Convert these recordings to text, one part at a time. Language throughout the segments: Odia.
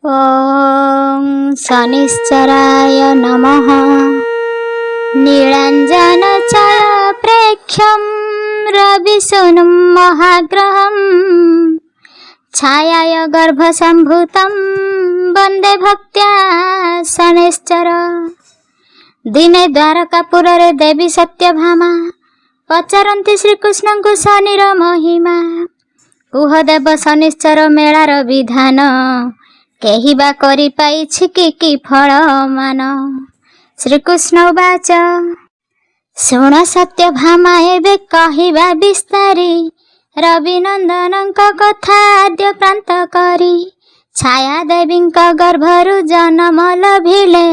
ॐ शनिश्चराय नमः। नीलाञ्जनचलप्रेक्ष्यं रविसूनुं महाग्रहं छायाय गर्भसम्भूतं वन्दे भक्त्या शनैश्चर। दिने द्वारकापुरे देवी सत्यभामा पचारती श्रीकृष्ण को शनिर महिमा। कुहदेव शनिश्चर मेलार विधान केहि बा करि पाइछि कि फल मान। श्रीकृष्ण उवाच शुण सत्यभामा एबे कहिबा विस्तारी रविनंदनक कथा आद्य प्रांत करी। छाया देवींक गर्भरु जन्म लभिले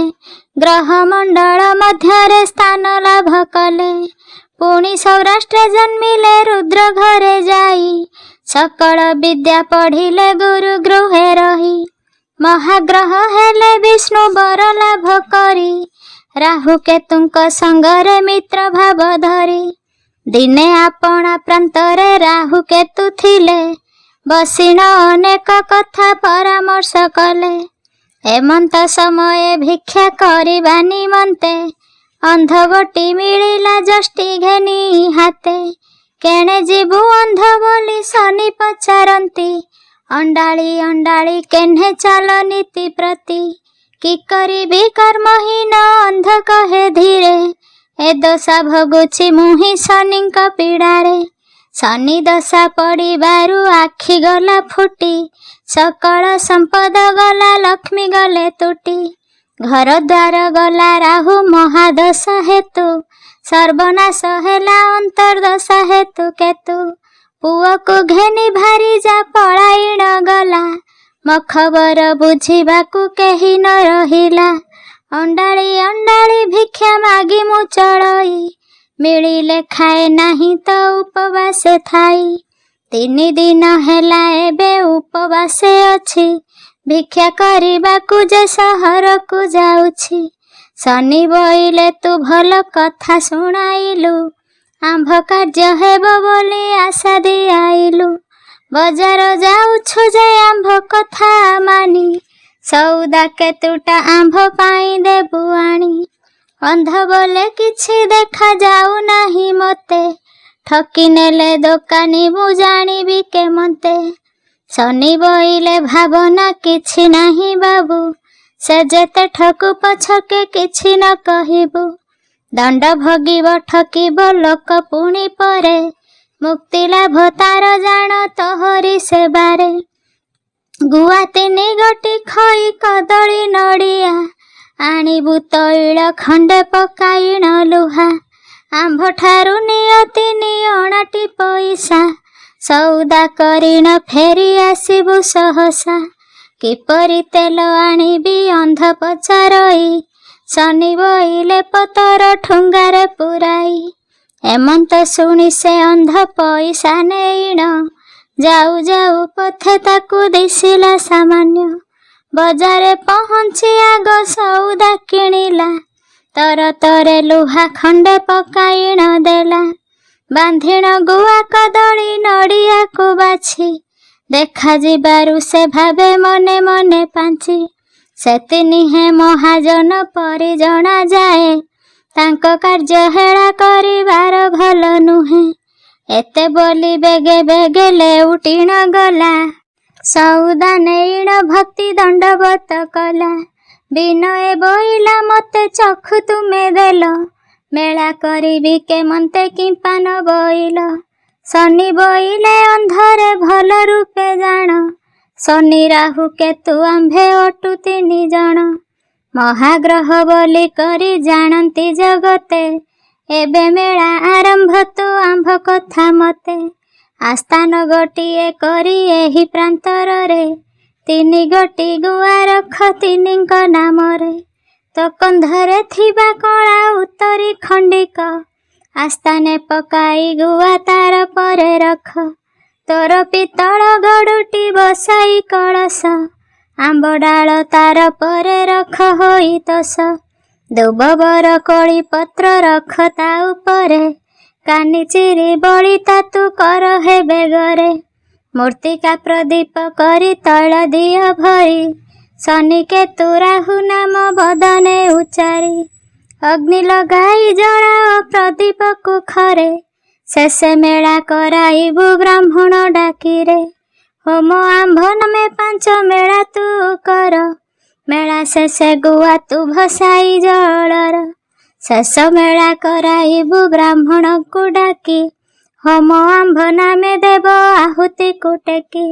ग्रहमंडल मध्यरे स्थान लाभ कले। पुणी सौराष्ट्र जन्मिले रुद्र घरे जाई सकल विद्या पढ़िले गुरु गृहे रही। महाग्रह हेले विष्णु बर लाभ करी राहु केतुंक संगरे मित्र भाव धरी। दिने आपणा प्रांतरे राहु केतु थिले बसिन अनेक कथा परामर्श कले। हेमंत समय भिक्षा करिबा निमन्ते अंध गोटी मिलिला जष्टि घेनी हाते। केणे जीवु अंध बोली शनि पचारंती अंडाली अंडाली केन्हे चाल नीति प्रति। कि करिबी कर्महीन अंध कहे धीरे ए दशा भोगुछि मुहि शनिंक पीड़ारे। शनि दशा पड़िबारु आखि गला फुटी सकल संपद गला लक्ष्मी गले तुटी। घर द्वार गला राहु महादशा हेतु सर्वनाश हेला अंतर्दशा हेतु केतु। पुओ को घेनी भारी जा पलायन गला मखबर बुझिबाकु केहि न रहिला। अंडाली अंडाली भिक्षा मागी मु चढ़ई मिलिले खाए नाही तो उपवासे थाई। 3 दिन हेला एबे उपवासे अछि भिक्षा करिबाकु जे सहर को जाउछि। शनि बोइले तू भल कथा शुणाइलु आंभ कार्य हेब बोली आशा दियाइलु। बजार जाउछु जे आंभ कथा मानी सौदा केतुटा आंभ पाई देबु आनी। अंध बोले किछि देखा जाऊ नाही मते ठकी नेले दोकानी मु जानिबी केमते। शनि बोइले भावना किछि नाही बाबू से जेते ठकु पछके किछि न कहिबु। दंड भोगिब ठकिब लोक पुणी परे मुक्ति लाभ तार जान तोहरी सेबारे। गुआ 3 गोटी खई कदली नड़िया आनिबु तैल खंडे पकाइण लुहा। आंभ ठारु निय 3 अणाटी पैसा सौदा करिण फेरी आसिबु सहसा। किपरि तेल आनिबी अंध पचारई शनि बोइले पतर ठुंगारे पुराई। हेमंत शुणी से अंध पैसा नेइण जाऊ जाऊ पथे ताकु दिसिला सामान्य। बजारे पहुंची आग सौदा किणिला तर तरे लुहा खंडे पकाइण देला। बांधिण गुआ कदली नड़िया को बाछि देखा जिबारु से भावे मने मने पांची। से 3 महाजन परि जणा जाए तांको कार्य हेळा करिबार भल नुहे। एते बोली बेगे बेगे लेउटिण गला सौदा नेइण भक्ति दंडवत कला। विनय बोइला मते चखु तुमे देल मेला करिबी केमंते किंपान बोइल। शनि बोइले अंधरे भल रूपे जान शनि राहु केतु आंभे अटु 3 जण। महाग्रह बोली करी जानती जगते एबे मेला आरंभ तु आंभ कथा मते। आस्थान गोटिए करी एही प्रांतर रे 3 गोटी गुआ रख 3ଙ୍କ नामरे। तो कंधरे थिबा कला उत्तरी खंडिक आस्थाने पकाई गुआ तार परे रख। तोर पितल गड़ुटी बसाई कलश आंब डाल तार परे रख होई तोष। दुब बर कली पत्र रख ता उपरे कानी चिरी बड़ी तातु कर हे बेगरे। मूर्तिका प्रदीप करी तैल दिय भरी ଶନି କେତୁ ରାହୁ ନାମ ବଦନେ ଉଚ୍ଚାରି ଅଗ୍ନି ଲଗାଇ ଜଳାଅ ପ୍ରଦୀପକୁ ଖରେ ଶେଷେ ମେଳା କରାଇବୁ ବ୍ରାହ୍ମଣ ଡାକିରେ ହୋମ ଆମ୍ଭ ନାମେ 5 ମେଳା ତୁ କର ମେଳା ଶେଷେ ଗୁଆ ତୁ ଭସାଇ ଜଳର ଶେଷ ମେଳା କରାଇବୁ ବ୍ରାହ୍ମଣକୁ ଡାକି ହୋମ ଆମ୍ଭ ନାମେ ଦେବ ଆହୁତିକୁ ଟେକି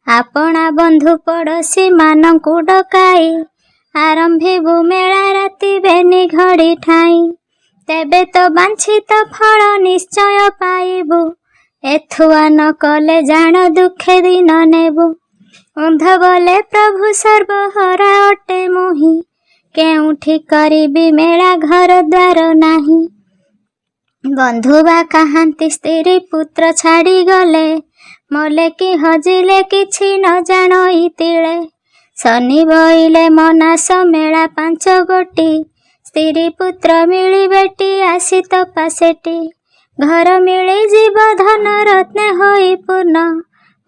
ଆପଣା ବନ୍ଧୁ ପଡ଼ୋଶୀ ମାନଙ୍କୁ ଡକାଇ ଆରମ୍ଭିବୁ ମେଳା ରାତି ବେନି ଘଡ଼ି ଠାଇଁ ତେବେ ତ ବାଞ୍ଛିତ ଫଳ ନିଶ୍ଚୟ ପାଇବୁ ଏଥୁଆ ନ କଲେ ଜାଣ ଦୁଃଖେ ଦିନ ନେବୁ ଅନ୍ଧ ବୋଲେ ପ୍ରଭୁ ସର୍ବହରା ଅଟେ ମୁହିଁ କେଉଁଠି କରିବି ମେଳା ଘର ଦ୍ୱାର ନାହିଁ ବନ୍ଧୁ ବା କାହାନ୍ତି ସ୍ତ୍ରୀ ପୁତ୍ର ଛାଡ଼ି ଗଲେ ମଲେ କି ହଜିଲେ କିଛି ନ ଜାଣଇ ତିଳେ ଶନି ବଇଲେ ମନାସ ମେଳା 5 ଗୋଟି ସ୍ତ୍ରୀ ପୁତ୍ର ମିଳିବେଟି ଆସି ତପା ସେଟି ଘର ମିଳିଯିବ ଧନ ରତ୍ନେ ହୋଇ ପୂର୍ଣ୍ଣ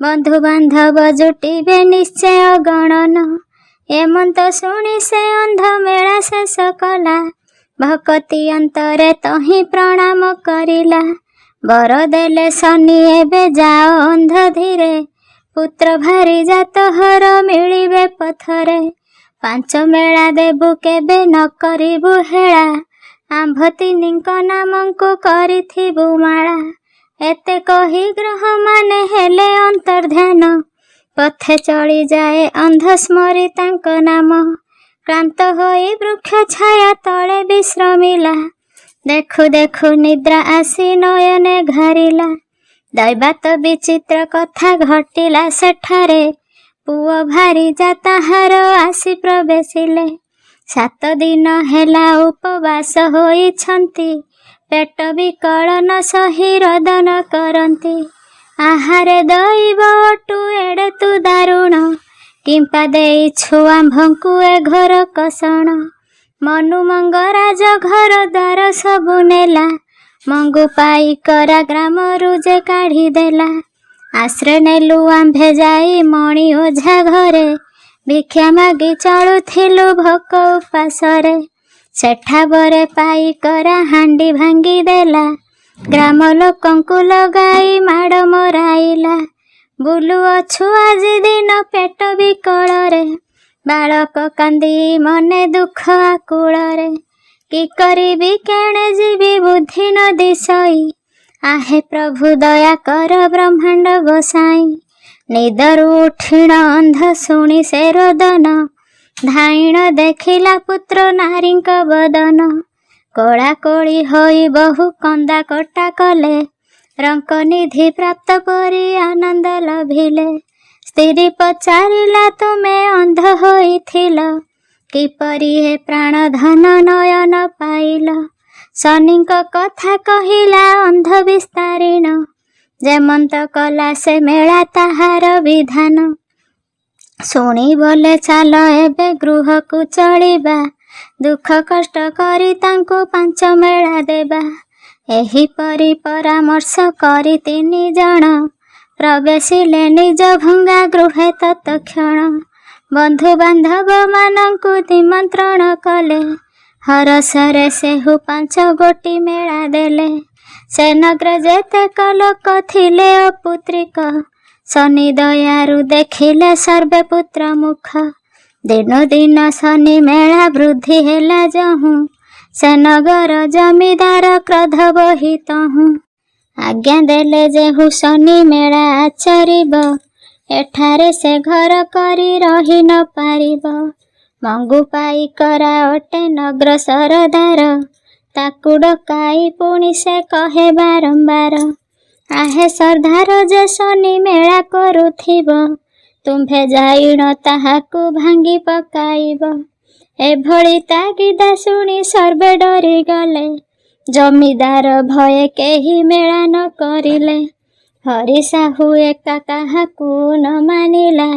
ବନ୍ଧୁ ବାନ୍ଧବ ଜୁଟିବେ ନିଶ୍ଚୟ ଗଣନ ଏମନ୍ତ ଶୁଣି ସେ ଅନ୍ଧ ମେଳା ଶେଷ କଲା ଭକତି ଅନ୍ତରେ ତହିଁ ପ୍ରଣାମ କରିଲା ବର ଦେଲେ ଶନି ଏବେ ଯାଅ ଅନ୍ଧ ଧୀରେ ପୁତ୍ର ଭାରି ଜାତ ହର ମିଳିବେ ପଥରେ 5 ମେଳା ଦେବୁ କେବେ ନ କରିବୁ ହେଳା ଆମ୍ଭ ତିନିଙ୍କ ନାମଙ୍କୁ କରିଥିବୁ ମାଳା ଏତେ କହି ଗ୍ରହ ମାନେ ହେଲେ ଅନ୍ତର୍ଧ୍ୟାନ ପଥେ ଚଳିଯାଏ ଅନ୍ଧ ସ୍ମରି ତାଙ୍କ ନାମ କ୍ଳାନ୍ତ ହୋଇ ବୃକ୍ଷ ଛାୟା ତଳେ ବିଶ୍ରମିଲା ଦେଖୁ ଦେଖୁ ନିଦ୍ରା ଆସି ନୟନେ ଘାରିଲା ଦୈବାତ ବିଚିତ୍ର କଥା ଘଟିଲା ସେଠାରେ ପୁଅ ଭାରି ତାହାର ଆସି ପ୍ରବେଶିଲେ 7 ଦିନ ହେଲା ଉପବାସ ହୋଇଛନ୍ତି ପେଟ ବିକଳ ନ ସହି ରୋଦନ କରନ୍ତି ଆହାରେ ଦଇବ ଅଟୁ ଏଡ଼େ ତୁ ଦାରୁଣ କିମ୍ପା ଦେଇଛୁ ଆମ୍ଭଙ୍କୁ ଏ ଘୋର କଷଣ ମନୁ ମଙ୍ଗରାଜ ଘର ଦ୍ୱାର ସବୁ ନେଲା ମଙ୍ଗୁ ପାଇ କରା ଗ୍ରାମରୁ ଯେ କାଢ଼ି ଦେଲା ଆଶ୍ରେ ନେଲୁ ଆମ୍ଭେ ଯାଇ ମଣି ଓଝା ଘରେ ଭିକ୍ଷା ମାଗି ଚଳୁଥିଲୁ ଭୋକ ଉପାସରେ ସେଠା ବରେ ପାଇ କରା ହାଣ୍ଡି ଭାଙ୍ଗି ଦେଲା ଗ୍ରାମ ଲୋକଙ୍କୁ ଲଗାଇ ମାଡ଼ ମରାଇଲା ବୁଲୁ ଅଛୁ ଆଜି ଦିନ ପେଟ ବିକଳରେ ବାଳକ କାନ୍ଦି ମନେ ଦୁଃଖ ଆକୁଳରେ କି କରିବି କେଣେ ଯିବି ବୁଦ୍ଧି ନ ଦିଶଇ आहे प्रभु दया कर ब्रह्मांड गोसाई निदरु उठिण अंध शुणी से रोदन धाइण देखिला पुत्र नारींक बदन कोड़ा कोड़ी होई बहु कंदा कटा कले रंक निधि प्राप्त परी आनंद लभिले स्त्री पचारिला तुमे अंध होइथिल किपरि हे प्राण धन नयन पाइल शनिक कथा कहिला अंध विस्तारिण जेमंत कला से मेला ताहार विधान शुणी बोले चाल एबे गृह को चलिबा दुख कष्ट करी तांको 5 मेला देबा एही परी परामर्श करी 3 जण प्रवेशिले निज भंगा गृहे तत्क्षण बंधु बांधव मानंकु निमंत्रण कले हरसरे सेहु 5 गोटी मेला देले से नगर जेतेक लोक थिले अपुत्रिक शनि दयारु देखिले सर्वे पुत्र मुख दिनो दिन शनि मेला वृद्धि हेला जहु से नगर जमीदार क्रोध बहितहु आज्ञा देले जेहु शनि मेला आचरिब एठारे से घर करी रही न पारिब मंगु पाई करा अटे नगर सरदार ताकु डकाई पुणी से कहे बारंबार आहे सरदार जे शनि मेला करुथिब तुम्भे जाइण ताहाकु भांगी पकाइब एभली तागिदा शुणी सर्वे डरी गले जमीदार भये केही मेला न करिले हरि साहू एका काहाकु न मानिला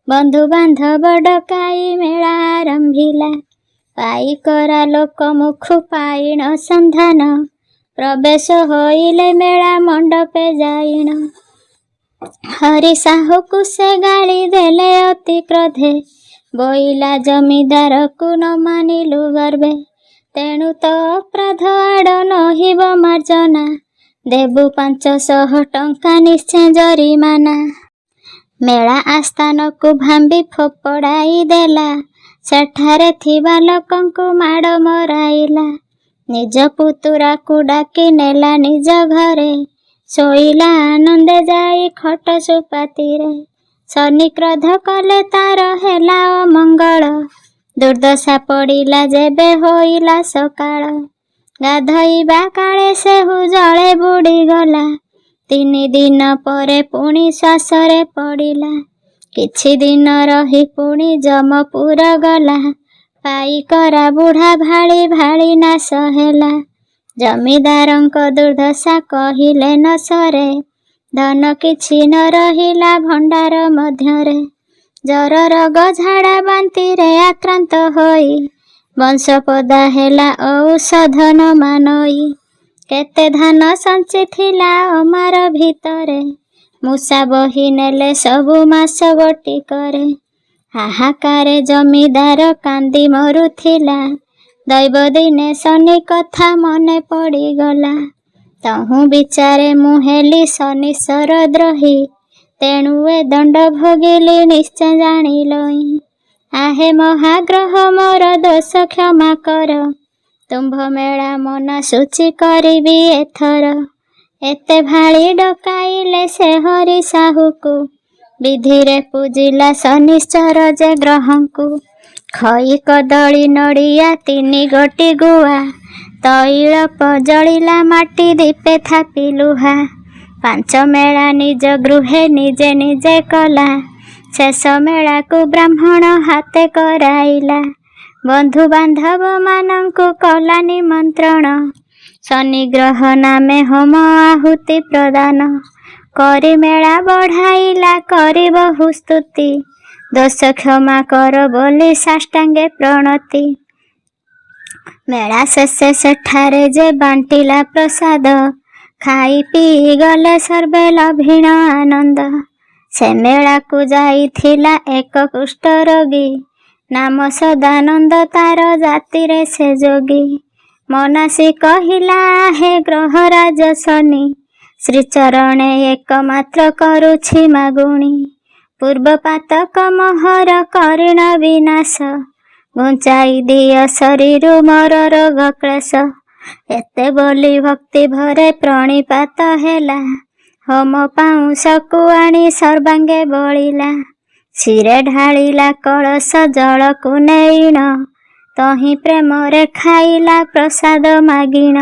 बंधु बांधव डकाई मेला आरंभिला पाई करा लोक मुखु पाइण संधान प्रवेश होइले मेला मंडपे जाइण हरि साहू को से गाली देले अति क्रोधे ବୋଇଲା ଜମିଦାରକୁ ନ ମାନିଲୁ ଗର୍ବେ, ତେଣୁ ତ ଅପରାଧ ଆଡ଼ ନହିବ ମାର୍ଜନା, ଦେବୁ 500 ଟଙ୍କା ନିଶ୍ଚୟ ଜରିମାନା। ମେଳା ଆସ୍ଥାନକୁ ଭାମ୍ବି ଫୋପଡ଼ାଇ ଦେଲା, ସେଠାରେ ଥିବା ଲୋକଙ୍କୁ ମାଡ଼ ମରାଇଲା। ନିଜ ପୁତୁରାକୁ ଡାକି ନେଲା ନିଜ ଘରେ, ଶୋଇଲା ଆନନ୍ଦେ ଯାଇ ଖଟ ସୁପାତିରେ। ଶନି କ୍ରୋଧ କଲେ ତାର ହେଲା ଅମଙ୍ଗଳ, ଦୁର୍ଦ୍ଦଶା ପଡ଼ିଲା ଯେବେ ହୋଇଲା ସକାଳ। ଗାଧୋଇବା କାଳେ ସେହୁ ଜଳେ ବୁଡ଼ିଗଲା, 3 ଦିନ ପରେ ପୁଣି ଶ୍ୱାସରେ ପଡ଼ିଲା। କିଛି ଦିନ ରହି ପୁଣି ଯମପୁର ଗଲା, ପାଇକରା ବୁଢ଼ା ଭାଳି ଭାଳି ନାଶ ହେଲା। ଜମିଦାରଙ୍କ ଦୁର୍ଦ୍ଦଶା କହିଲେ ନ ସରେ, ଧନ କିଛି ନ ରହିଲା ଭଣ୍ଡାର ମଧ୍ୟରେ। ଜର ରୋଗ ଝାଡ଼ା ବାନ୍ତିରେ ଆକ୍ରାନ୍ତ ହୋଇ, ବଂଶପଦା ହେଲା ଔଷଧ ନ ମାନଇ। କେତେ ଧାନ ସଞ୍ଚିଥିଲା ଅମାର ଭିତରେ, ମୂଷା ବହି ନେଲେ ସବୁ ମାସ ଗୋଟିକରେ। ହାହାକାରେ ଜମିଦାର କାନ୍ଦି ମରୁଥିଲା, ଦୈବ ଦିନେ ଶନି କଥା ମନେ ପଡ଼ିଗଲା। ତହୁଁ ବିଚାରେ ମୁଁ ହେଲି ଶନିଶ୍ୱର ଦ୍ରୋହୀ, ତେଣୁ ଏ ଦଣ୍ଡ ଭୋଗିଲି ନିଶ୍ଚୟ ଜାଣିଲଇ। ଆହେ ମହାଗ୍ରହ ମୋର ଦୋଷ କ୍ଷମା କର, ତୁମ୍ଭ ମେଳା ମନା ସୂଚି କରିବି ଏଥର। ଏତେ ଭାଳି ଡକାଇଲେ ସେ ହରି ସାହୁକୁ, ବିଧିରେ ପୂଜିଲା ଶନିଶ୍ଚର ଯେ ଗ୍ରହଙ୍କୁ। ଖଇ କଦଳୀ ନଡ଼ିଆ 3 ଗୋଟି ଗୁଆ, ତୈଳ ଜଳିଲା ମାଟି ଦୀପେ ଥାପି ଲୁହା। 5 ମେଳା ନିଜ ଗୃହେ ନିଜେ ନିଜେ କଲା, ଶେଷ ମେଳାକୁ ବ୍ରାହ୍ମଣ ହାତେ କରାଇଲା। ବନ୍ଧୁ ବାନ୍ଧବ ମାନଙ୍କୁ କଲା ନିମନ୍ତ୍ରଣ, ଶନିଗ୍ରହ ନାମେ ହୋମ ଆହୁତି ପ୍ରଦାନ। କରି ମେଳା ବଢ଼ାଇଲା କରି ବହୁ ସ୍ତୁତି, ଦୋଷ କ୍ଷମା କର ବୋଲି ସାଷ୍ଟାଙ୍ଗେ ପ୍ରଣତି। ମେଳା ଶେଷେ ସେଠାରେ ଯେ ବାଣ୍ଟିଲା ପ୍ରସାଦ, ଖାଇ ପିଇ ଗଲେ ସର୍ବେ ଲଭିଣ ଆନନ୍ଦ। ସେ ମେଳାକୁ ଯାଇଥିଲା ଏକ କୁଷ୍ଠ ରୋଗୀ, ନାମ ସଦାନନ୍ଦ ତାର ଜାତିରେ ସେ ଯୋଗୀ। ମନାସି କହିଲା ଆହେ ଗ୍ରହରାଜ ଶନି, ଶ୍ରୀଚରଣେ ଏକମାତ୍ର କରୁଛି ମାଗୁଣି। ପୂର୍ବ ପାତକ ମୋହର କରିଣ ବିନାଶ, ଘୁଞ୍ଚାଇ ଦିଅ ଶରୀରୁ ମୋର ରୋଗ କ୍ଲେଶ। ଏତେ ବୋଲି ଭକ୍ତି ଭରେ ପ୍ରଣିପାତ ହେଲା, ହୋମ ପାଉଁଶକୁ ଆଣି ସର୍ବାଙ୍ଗେ ବଳିଲା। ଶିରେ ଢାଳିଲା କଳସ ଜଳକୁ ନେଇଣ, ତହିଁ ପ୍ରେମରେ ଖାଇଲା ପ୍ରସାଦ ମାଗିଣ।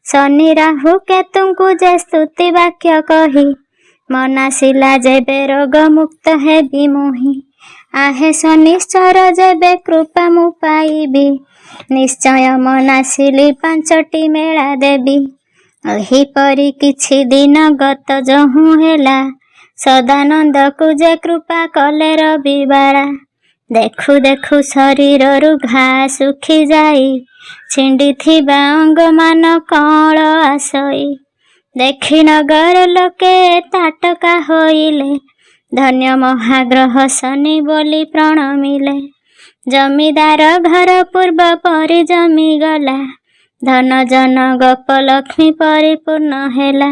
ଶନି ରାହୁ କେତୁଙ୍କୁ ଯେ ସ୍ତୁତି ବାକ୍ୟ କହି, ମନାସିଲା ଯେବେ ରୋଗ ମୁକ୍ତ ହେବି ମୁହିଁ। ଆହେ ଶନିଶ୍ଚର ଯେବେ କୃପା ମୁଁ ପାଇବି, ନିଶ୍ଚୟ ମନାସିଲି 5ଟି ମେଳା ଦେବି। ଏହିପରି କିଛି ଦିନ ଗତ ଯହୁଁ ହେଲା, ସଦାନନ୍ଦକୁ ଯେ କୃପା କଲେ ରବିବାଳା। ଦେଖୁ ଦେଖୁ ଶରୀରରୁ ଘା ଶୁଖି ଯାଇ, ଛିଣ୍ଡିଥିବା ଅଙ୍ଗମାନ କଅଁଳ ଆସଇ। ଦେଖି ନଗର ଲୋକେ ତାଟକା ହୋଇଲେ, ଧନ୍ୟ ମହାଗ୍ରହ ଶନି ବୋଲି ପ୍ରଣମିଲେ। ଜମିଦାର ଘର ପୂର୍ବ ପରି ଜମିଗଲା, ଧନ ଜନ ଗୋପ ଲକ୍ଷ୍ମୀ ପରିପୂର୍ଣ୍ଣ ହେଲା।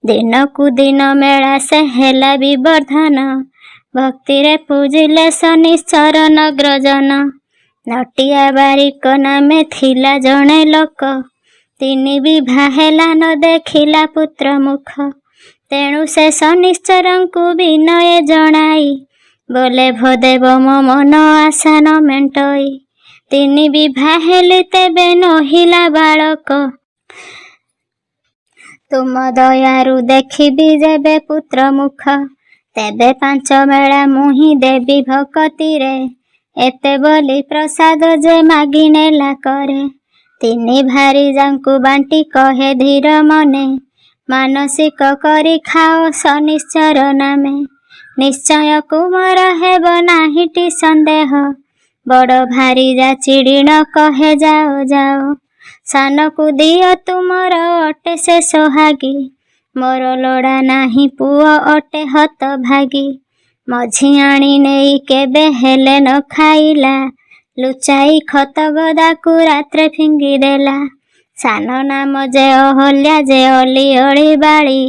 ଦିନକୁ ଦିନ ମେଳା ସେ ହେଲା ବିବର୍ଦ୍ଧନ, ଭକ୍ତିରେ ପୂଜିଲେ ଶନିଶ୍ଚର ନଗ୍ରଜନ। ନଟିଆ ବାରିକ ନାମେ ଥିଲା ଜଣେ ଲୋକ, 3 ବିଭା ହେଲା ନ ଦେଖିଲା ପୁତ୍ର ମୁଖ। ତେଣୁ ସେ ଶନିଶ୍ଚରଙ୍କୁ ବିନୟ ଜଣାଇ, ବୋଲେ ଭୋ ଦେବ ମୋ ମନ ଆଶା ନ ମେଣ୍ଟଇ। 3 ବିଭା ହେଲି ତେବେ ନହିଲା ବାଳକ, ତୁମ ଦୟାରୁ ଦେଖିବି ଯେବେ ପୁତ୍ର ମୁଖ। ତେବେ 5 ମେଳା ମୁହିଁ ଦେବି ଭକତିରେ, ଏତେ ବୋଲି ପ୍ରସାଦ ଯେ ମାଗି ନେଲା କରେ। 3 ଭାରି ଯାଙ୍କୁ ବାଣ୍ଟି କହେ ଧୀର ମନେ, ମାନସିକ କରି ଖାଅ ଶନିଶ୍ଚର ନାମେ। ନିଶ୍ଚୟ କୁମର ହେବ ନାହିଁଟି ସନ୍ଦେହ, ବଡ଼ ଭାରି ଯା ଚିଡ଼ିଣ କହେ ଯାଅ ଯାଅ। ସାନକୁ ଦିଅ ତୁମର ଅଟେ ସେ ସୋହାଗୀ, ମୋର ଲୋଡ଼ା ନାହିଁ ପୁଅ ଅଟେ ହତ ଭାଗୀ। ମଝିଆଣି ନେଇ କେବେ ହେଲେ ନ ଖାଇଲା, ଲୁଚାଇ ଖତ ଗଦାକୁ ରାତ୍ରେ ଫିଙ୍ଗିଦେଲା। ସାନ ନାମ ଯେ ଅହଲ୍ୟା, ଯେ ଅଲି ଅଳି ବାଳି,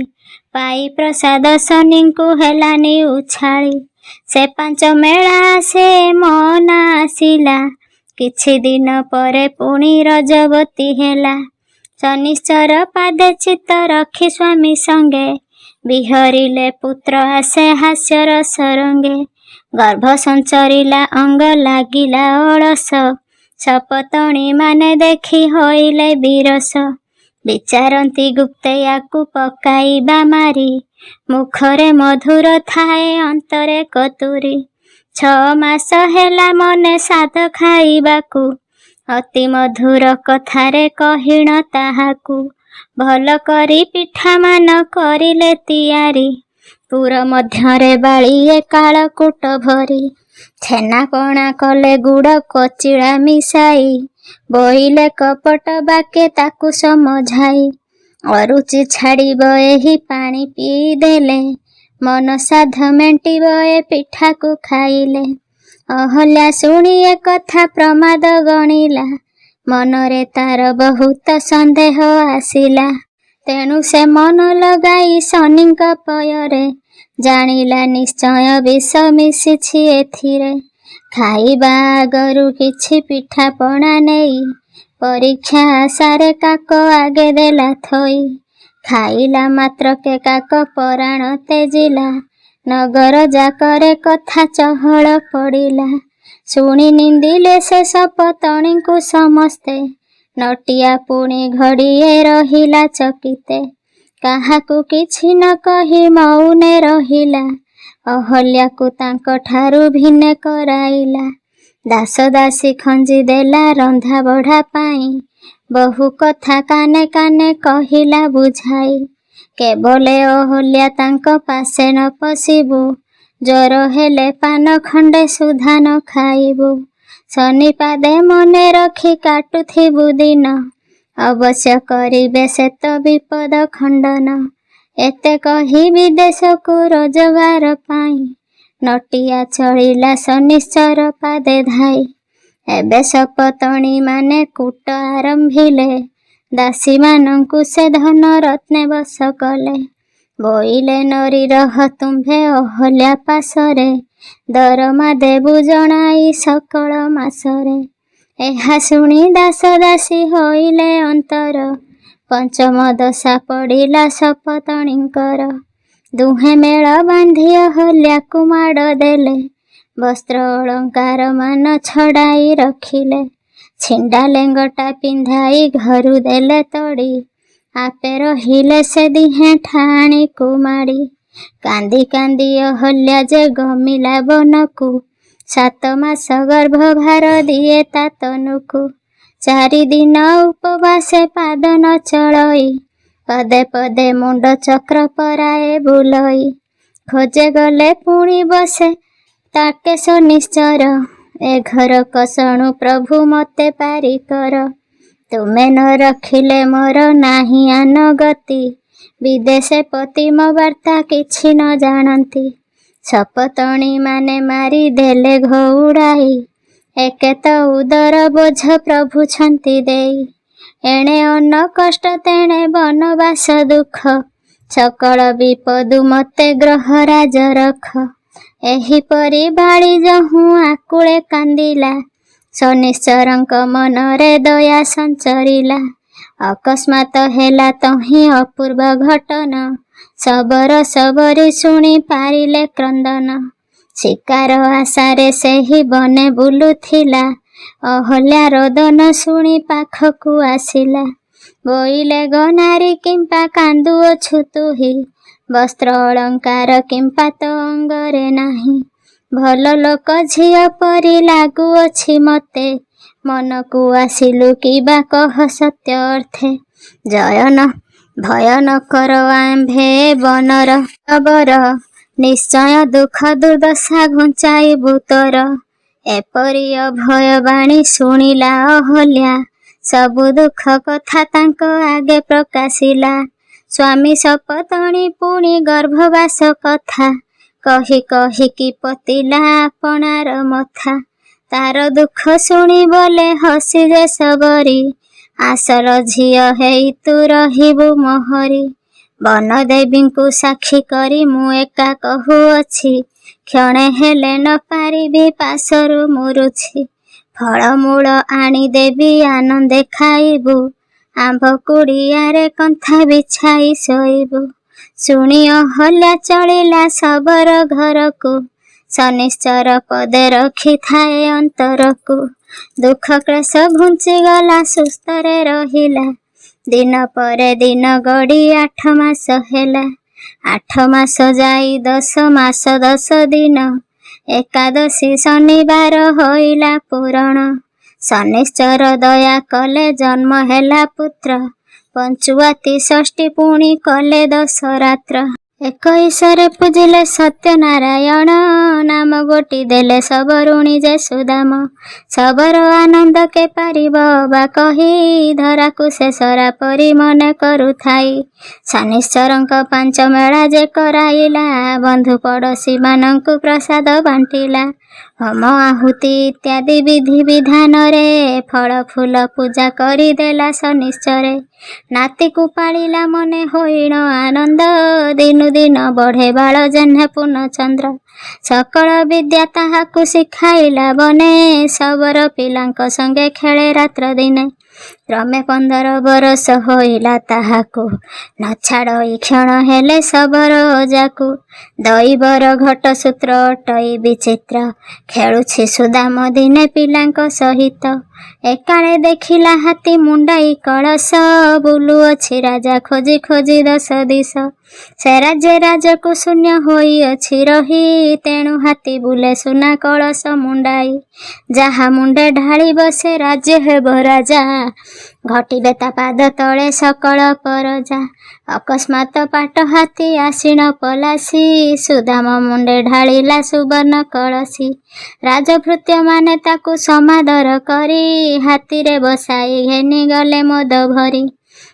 ପାଇ ପ୍ରସାଦ ଶନିଙ୍କୁ ହେଲାନି ଉଛାଳି। ସେ ପାଞ୍ଚ ମେଳା ସେ ମନା ଆସିଲା, କିଛି ଦିନ ପରେ ପୁଣି ରଜବତୀ ହେଲା। ଶନିଶ୍ଚର ପାଦେ ଚିତ୍ତ ରଖି ସ୍ୱାମୀ ସଙ୍ଗେ, ବିହରିଲେ ପୁତ୍ର ଆସେ ହାସ୍ୟର ସରଙ୍ଗେ। ଗର୍ଭ ସଞ୍ଚରିଲା ଅଙ୍ଗ ଲାଗିଲା ଅଳସ, ସପତଣୀ ମାନେ ଦେଖି ହୋଇଲେ ବିରସ। ବିଚାରନ୍ତି ଗୁପ୍ତେ ୟାକୁ ପକାଇବା ମାରି, ମୁଖରେ ମଧୁର ଥାଏ ଅନ୍ତରେ କତୁରୀ। 6 ମାସ ହେଲା ମନେ ସାଦ ଖାଇବାକୁ, ଅତି ମଧୁର କଥାରେ କହିଣ ତାହାକୁ। ଭଲ କରି ପିଠାମାନ କରିଲେ ତିଆରି, ପୁର ମଧ୍ୟରେ ବାଳିଏ କାଳକୂଟ ଭରି। ଛେନା ପଣା କଲେ ଗୁଡ଼ କଚିଳା ମିଶାଇ, ବୋଇଲେ କପଟ ବାକେ ତାକୁ ସମଝାଇ। ଅରୁଚି ଛାଡ଼ିବ ଏହି ପାଣି ପିଇଦେଲେ, ମନ ସାଧ ମେଣ୍ଟିବ ଏ ପିଠାକୁ ଖାଇଲେ। ଅହଲ୍ୟା ଶୁଣି ଏ କଥା ପ୍ରମାଦ ଗଣିଲା, ମନରେ ତାର ବହୁତ ସନ୍ଦେହ ଆସିଲା। ତେଣୁ ସେ ମନ ଲଗାଇ ଶନିଙ୍କ ପୟରେ, ଜାଣିଲା ନିଶ୍ଚୟ ବିଷ ମିଶିଛି ଏଥିରେ। ଖାଇବା ଆଗରୁ କିଛି ପିଠାପଣା ନେଇ, ପରୀକ୍ଷା ଆଶାରେ କାକ ଆଗେ ଦେଲା ଥୋଇ। ଖାଇଲା ମାତ୍ରକେ କାକ ପରାଣ ତେଜିଲା, ନଗର ଯାକରେ କଥା ଚହଳ ପଡ଼ିଲା। ଶୁଣି ନିନ୍ଦିଲେ ସେ ସପତଣୀଙ୍କୁ ସମସ୍ତେ, ନଟିଆ ପୁଣି ଘଡ଼ିଏ ରହିଲା ଚକିତେ। କାହାକୁ କିଛି ନ କହି ମଉନେ ରହିଲା, ଅହଲ୍ୟାକୁ ତାଙ୍କ ଠାରୁ ଭିନେ କରାଇଲା। ଦାସ ଦାସୀ ଖଞ୍ଜି ଦେଲା ରନ୍ଧା ବଢ଼ା ପାଇଁ, ବହୁ କଥା କାନେ କାନେ କହିଲା ବୁଝାଇ। କେବଲେ ଅହଲ୍ୟା ତାଙ୍କ ପାଶେ ନ ପଶିବୁ, ଜ୍ୱର ହେଲେ ପାନ ଖଣ୍ଡେ ସୁଦ୍ଧା ନ ଖାଇବୁ। ଶନିପାଦେ ମନେ ରଖି କାଟୁଥିବୁ ଦିନ, ଅବଶ୍ୟ କରିବେ ସେତ ବିପଦ ଖଣ୍ଡନ। ଏତେ କହି ବିଦେଶକୁ ରୋଜଗାର ପାଇଁ, ନଟିଆ ଚଳିଲା ଶନିଶ୍ଚର ପାଦେ ଧାଇ। ଏବେ ସପତଣୀ ମାନେ କୂଟ ଆରମ୍ଭିଲେ, ଦାସୀମାନଙ୍କୁ ସେ ଧନ ରତ୍ନେ ବଶ କଲେ। ବୋଇଲେ ନରୀ ରହ ତୁମ୍ଭେ ଅହଲ୍ୟା ପାଶରେ, ଦରମା ଦେବୁ ଜଣାଇ ସକଳ ମାସରେ। ଏହା ଶୁଣି ଦାସ ଦାସୀ ହୋଇଲେ ଅନ୍ତର, ପଞ୍ଚମ ଦଶା ପଡ଼ିଲା ସପତଣୀଙ୍କର। ଦୁହେଁ ମେଳ ବାନ୍ଧି ଅହଲ୍ୟାକୁ ମାଡ଼ ଦେଲେ, ବସ୍ତ୍ର ଅଳଙ୍କାର ମାନ ଛଡ଼ାଇ ରଖିଲେ। ଛିଣ୍ଡା ଲେଙ୍ଗଟା ପିନ୍ଧାଇ ଘରୁ ଦେଲେ ତଡ଼ି, ଆପେ ରହିଲେ ସେ ଦିହେଁ ଠାଣିକୁ ମାଡ଼ି। କାନ୍ଦି କାନ୍ଦି ଅହଲ୍ୟା ଯେ ଗମିଲା ବନକୁ, 7 ମାସ ଗର୍ଭଭାର ଦିଏ ତା ତନୁକୁ। 4 ଦିନ ଉପବାସେ ପାଦ ନ ଚଳଇ, ପଦେ ପଦେ ମୁଣ୍ଡ ଚକ୍ର ପରାଏ ବୁଲଇ। ଖୋଜେ ଗଲେ ପୁଣି ବସେ ତାକେ ଶନିଶ୍ଚର, ଏ ଘର କଷଣୁ ପ୍ରଭୁ ମତେ ପାରି କର। ତୁମେ ନ ରଖିଲେ ମୋର ନାହିଁ ଆନଗତି, ବିଦେଶେ ପତି ମୋ ବାର୍ତ୍ତା କିଛି ନ ଜାଣନ୍ତି। ସପତଣୀ ମାନେ ମାରି ଦେଲେ ଘଉଡ଼ାଇ, ଏକେ ତ ଉଦର ବୋଝ ପ୍ରଭୁଛନ୍ତି ଦେଇ। ଏଣେ ଅନ୍ନ କଷ୍ଟ ତେଣେ ବନବାସ ଦୁଃଖ, ସକଳ ବିପଦୁ ମତେ ଗ୍ରହରାଜ ରଖ। ଏହିପରି ବାଳି ଯହୁଁ ଆକୁଳେ କାନ୍ଦିଲା, ଶନିଶ୍ଚରଙ୍କ ମନରେ ଦୟା ସଞ୍ଚରିଲା। ଅକସ୍ମାତ ହେଲା ତହିଁ ଅପୂର୍ବ ଘଟନ, ଶବର ଶବରୀ ଶୁଣି ପାରିଲେ କ୍ରନ୍ଦନ। ଶିକାର ଆଶାରେ ସେହି ବନେ ବୁଲୁଥିଲା, ଅହଲ୍ୟା ରୋଦନ ଶୁଣି ପାଖକୁ ଆସିଲା। ବୋଇଲେ ଗ ନାରୀ କିମ୍ପା କାନ୍ଦୁଅଛୁ ତୁହି, ବସ୍ତ୍ର ଅଳଙ୍କାର କିମ୍ପା ତ ଅଙ୍ଗରେ ନାହିଁ। ଭଲ ଲୋକ ଝିଅ ପରି ଲାଗୁଅଛି ମତେ, ମନକୁ ଆସିଲୁ କିବା କହ ସତ୍ୟ ଅର୍ଥେ। ଭୟ ନ କର ଆମ୍ଭେ ବନର ଶବର, ନିଶ୍ଚୟ ଦୁଃଖ ଦୁର୍ଦଶା ଘୁଞ୍ଚାଇବୁ ତୋର। ଏପରି ଅଭୟ ବାଣୀ ଶୁଣିଲା ଅହଲ୍ୟା, ସବୁ ଦୁଃଖ କଥା ତାଙ୍କ ଆଗେ ପ୍ରକାଶିଲା। ସ୍ୱାମୀ ସପତଣୀ ପୁଣି ଗର୍ଭବାସ କଥା, कही कहिकी पतिला अपनार मथा तार दुख शुणी बोले हसी जे सबरी आसर झियो हेई तू रहिबु मोहरी बन देवीଙ୍କୁ साक्षी करी मु एका कहुअछि क्षणे हेले न पारिबि पासरु मुरुछि फलमूल आनी देवी आनंदे खाइबु आंब कुड़ियारे कंथा बिछाई शोइबु शुणी अहल्या चलिला शबर घरकु शनिश्चर पदे रखी थाए अंतरकु दुख क्लेश घुंची गला सुस्तरे रहिला दिन परे दिन गड़ी 8 मास हेला 8 मास जाई 10 मास 10 दिन एकादशी शनिवार होइला पूरण शनिश्चर दया कले जन्म हेला पुत्र पंचुआती षष्ठी पुणी कले 10 रात्र 21 पूजिले सत्यनारायण नाम गोटी देले सबरुणी जे सुदाम सबर आनंद के पारिब बा कही धराकु से सरा परी मने करुथाई शनिश्चरंक 5 मेला जे कराइला बंधु पड़ोशी मानंकु प्रसाद बांटिला होम आहुति इत्यादि विधि विधान रे फल फूल पूजा करी देला शनिश्चरे नाती को पालिला मने होइण आनंद दिनु दिन बढ़े बाल जेन्हे पूर्णचंद्र सकल विद्या ताहाकु शिखाइला बने सबर पिलांक संगे खेले रात्र दिने क्रमे 15 बरस होइला ताहाकु न छाड़ई क्षण हेले सबर ओजाकु दैवर घट सूत्र अटई विचित्र खेलुछि सुदाम दिने पिलांक सहित एकाले देखिला हाथी मुंडाई कलश बुलुअछि राजा खोजी खोजी 10 दिश से राज्य राजकु शून्य होई अछि रही तेणु हाथी बुले सुना कलश मुंडाई जहा मुंडे ढाली बसे राज्य हेब राजा घटिबे ता पाद तले सकल परजा अकस्मात पाट हाथी आसीन पलासी सुदाम मुंडे ढालिला सुवर्ण कलसी राजभृत्य माने ताकु समादर करी हाथी रे बसाई घेनी गले मद भरी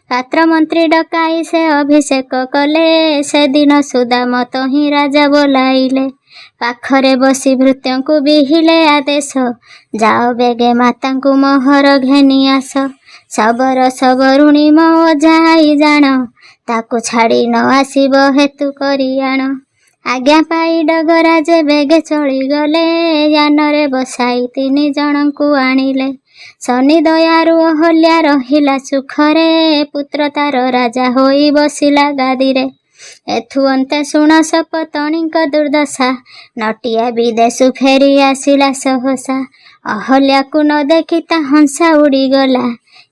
पात्र मंत्री डकाई से अभिषेक कले से दिन सुदाम तो ही राजा बोलाइले पाखरे बसी भृत्यंकु बिहिले आदेश जाओ बेगे मातांकु मोहर घेनी आस सबर सबरुणी मो जाई जान ताकु छाड़ी न आसीब हेतु करी आण आज्ञा पाई डगराजे बेगे चली गले यानरे बसाई 3 जनंकु आनिले शनि दयारु अहल्या रहिला सुखरे पुत्र तार राजा होई बसिला गादीरे एथु अंते शुण सपतणीक दुर्दशा नटिया विदेशु फेरी आसिला सहसा अहल्या को न देखी ता हंसा उड़ी गला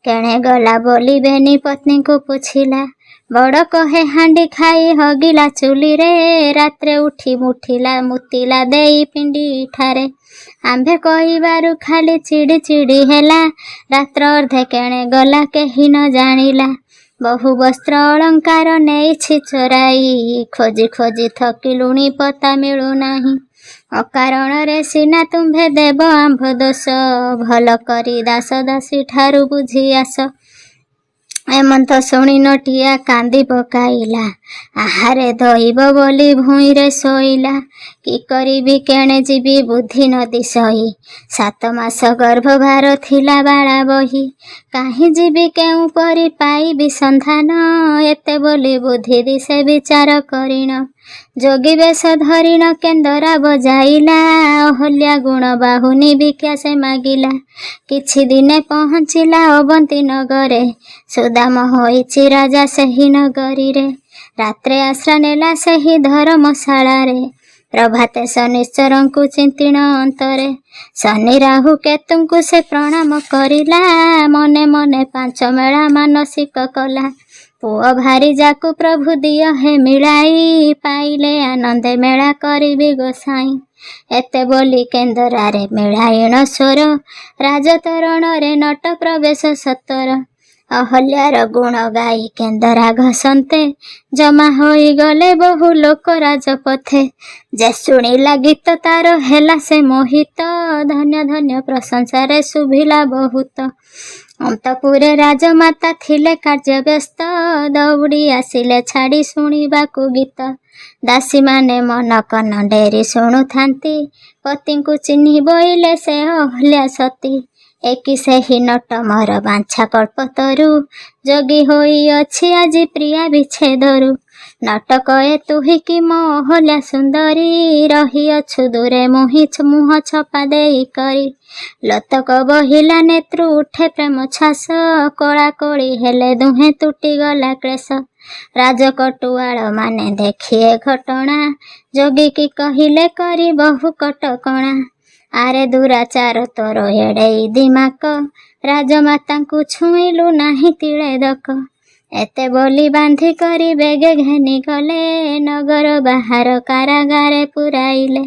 केणे गला बोली बेनी पत्नी को पूछिला बड़ कहे हांडी खाई हगिला चुली रे रात्रे उठी मुठिला मुतिला देई पिंडी ठारे आंभे कहिबारु खाली चिड़ी चिड़ी हेला रात्र अर्धे केणे गला केही न जानिला बहु वस्त्र अलंकार नेइछि चोराई खोजी खोजी थकिलुणी पता मिलु नाही अकारण रे सिना तुम्भे देव आंभ दोष भल करी दास दासी ठारू बुझी आस एमंत शुणी नटिया कांदी पकाइला आहारे धइब बोली भूइरे शोइला कि करिबी केणे जीवी बुद्धि न दिसई 7 मास गर्भभार थिला बाळा बही काहि जीवी केउ परि पाइबी संधान एते बोली बुद्धि दिसे विचार करिण जोगी बेश धरिण केन्दरा बजाइला अहल्या गुण बाहुनी भिक्षा से मागिला किछि दिने पहुँचिला अवंती नगरे सुदाम होइछि राजा सेही नगरी रे रात्रे आश्रा नेला सेही धर्मशाला रे प्रभाते शनिश्चरंकु चिंतिण अंतरे शनि राहु केतुंकु से प्रणाम करिला मने मने 5 मेला मानसिक कला पुआ भारी जाकु प्रभु दिय हे मिलाई पाइले आनंदे मेला करिबी गोसाई एते बोली केन्दरा रे मिलायण स्वर राजतरण रे नट प्रवेश सतर अहल्यार गुण गाई केन्दरा घसंते जमा होई गले बहु लोक राजपथे जे शुणिला गीत तार हेला से मोहित धन्य धन्य प्रशंसा रे शुभिला बहुत अंतपुरे राजमाता थिले कार्य व्यस्त दौड़ी आसिले छाड़ी शुणिबाकु गीत ଦାସୀ ମାନେ ମନ କନ ଡେରି ଶୁଣୁଥାନ୍ତି, ପତିଙ୍କୁ ଚିହ୍ନି ବୋଇଲେ ସେ ଅହଲ୍ୟା ସତୀ। ଏକି ସେହି ନଟ ମୋର ବାଞ୍ଛା କଳ୍ପତରୁ, ଯୋଗୀ ହୋଇଅଛି ଆଜି ପ୍ରିୟା ବିଚ୍ଛେଦରୁ। ନଟକ ଏ ତୁହିକି ମୋ ଅହଲ୍ୟା ସୁନ୍ଦରୀ, ରହିଅଛୁ ଦୂରେ ମୁହଁ ଛପା ଦେଇ କରି। ଲୋତକ ବହିଲା ନେତ୍ରୁ ଉଠେ ପ୍ରେମ ଛାସ, କଳା କୋଳି ହେଲେ ଦୁହେଁ ତୁଟିଗଲା କ୍ଲେଶ। ରାଜକଟୁଆଳ ମାନେ ଦେଖିଏ ଘଟଣା, ଯୋଗୀକି କହିଲେ କରି ବହୁ କଟକଣା। ଆରେ ଦୁରାଚାର ତୋର ଏଡ଼େଇ ଦିମାକ, ରାଜମାତାଙ୍କୁ ଛୁଇଁଲୁ ନାହିଁ ତିଳେ ଦକ। ଏତେ ବୋଲି ବାନ୍ଧି କରି ବେଗେ ଘେନି ଗଲେ, ନଗର ବାହାର କାରାଗାରେ ପୁରାଇଲେ।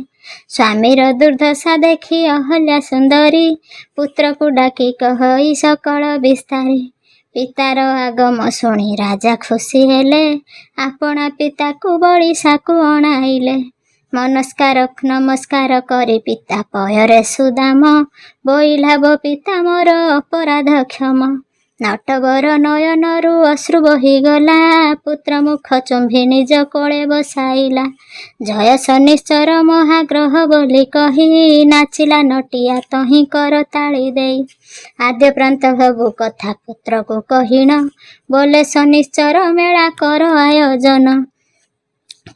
ସ୍ୱାମୀର ଦୁର୍ଦ୍ଦଶା ଦେଖି ଅହଲ୍ୟା ସୁନ୍ଦରୀ, ପୁତ୍ରକୁ ଡାକି କହଇ ସକଳ ବିସ୍ତାରୀ। ପିତାର ଆଗମ ଶୁଣି ରାଜା ଖୁସି ହେଲେ, ଆପଣା ପିତାକୁ ବଳିସାକୁ ଅଣାଇଲେ। ନମସ୍କାର କରି ପିତା ପୟରେ ସୁଦାମ, ବୋଇଲାବ ପିତା ମୋର ଅପରାଧ କ୍ଷମ। ନଟବର ନୟନରୁ ଅଶ୍ରୁ ବହିଗଲା, ପୁତ୍ର ମୁଖ ଚୁମ୍ବି ନିଜ କୋଳେ ବସାଇଲା। ଜୟ ଶନିଶ୍ଚର ମହାଗ୍ରହ ବୋଲି କହି, ନାଚିଲା ନଟିଆ ତହିଁ କର ତାଳି ଦେଇ। ଆଦ୍ୟ ପ୍ରାନ୍ତ ସବୁ କଥା ପୁତ୍ରକୁ କହିଣ, ବୋଲେ ଶନିଶ୍ଚର ମେଳା କର ଆୟୋଜନ।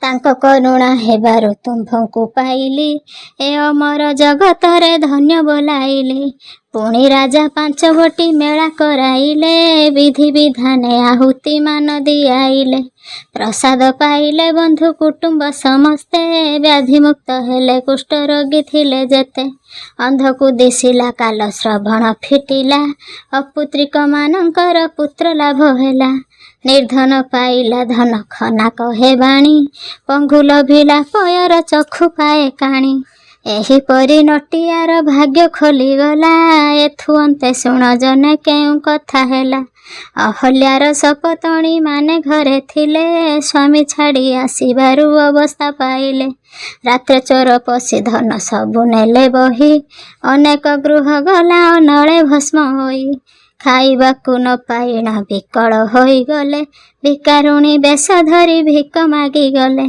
ତାଙ୍କ କରୁଣା ହେବାରୁ ତୁମ୍ଭଙ୍କୁ ପାଇଲି, ଏ ଅମର ଜଗତରେ ଧନ୍ୟ ବୋଲାଇଲି। ପୁଣି ରାଜା 5 ଗୋଟି ମେଳା କରାଇଲେ, ବିଧି ବିଧାନେ ଆହୁତି ମାନ ଦିଆଇଲେ। ପ୍ରସାଦ ପାଇଲେ ବନ୍ଧୁ କୁଟୁମ୍ବ ସମସ୍ତେ, ବ୍ୟାଧିମୁକ୍ତ ହେଲେ କୁଷ୍ଠ ରୋଗୀ ଥିଲେ ଯେତେ। ଅନ୍ଧକୁ ଦିଶିଲା କାଲ ଶ୍ରବଣ ଫିଟିଲା, ଅପୁତ୍ରିକ ମାନଙ୍କର ପୁତ୍ର ଲାଭ ହେଲା। ନିର୍ଧନ ପାଇଲା ଧନ ଖନା କହେ ବାଣୀ, ପଙ୍ଗୁ ଲୋଭିଲା ପୟର ଚକ୍ଷୁ ପାଏ କାଣି। ଏହିପରି ନଟିଆର ଭାଗ୍ୟ ଖୋଲିଗଲା, ଏଥୁ ଅନ୍ତେ ଶୁଣ ଜନେ କେଉଁ କଥା ହେଲା। ଅହଲ୍ୟାର ସପତଣୀ ମାନେ ଘରେ ଥିଲେ, ସ୍ୱାମୀ ଛାଡ଼ି ଆସିବାରୁ ଅବସ୍ଥା ପାଇଲେ। ରାତ୍ରେ ଚୋର ପଶି ଧନ ସବୁ ନେଲେ ବହି, ଅନେକ ଗୃହ ଗଲା ଅନଳେ ଭସ୍ମ ହୋଇ। ଖାଇବାକୁ ନ ପାଇଣ ବିକଳ ହୋଇଗଲେ, ଭିକାରୁଣୀ ବେଶ ଧରି ଭିକ ମାଗିଗଲେ।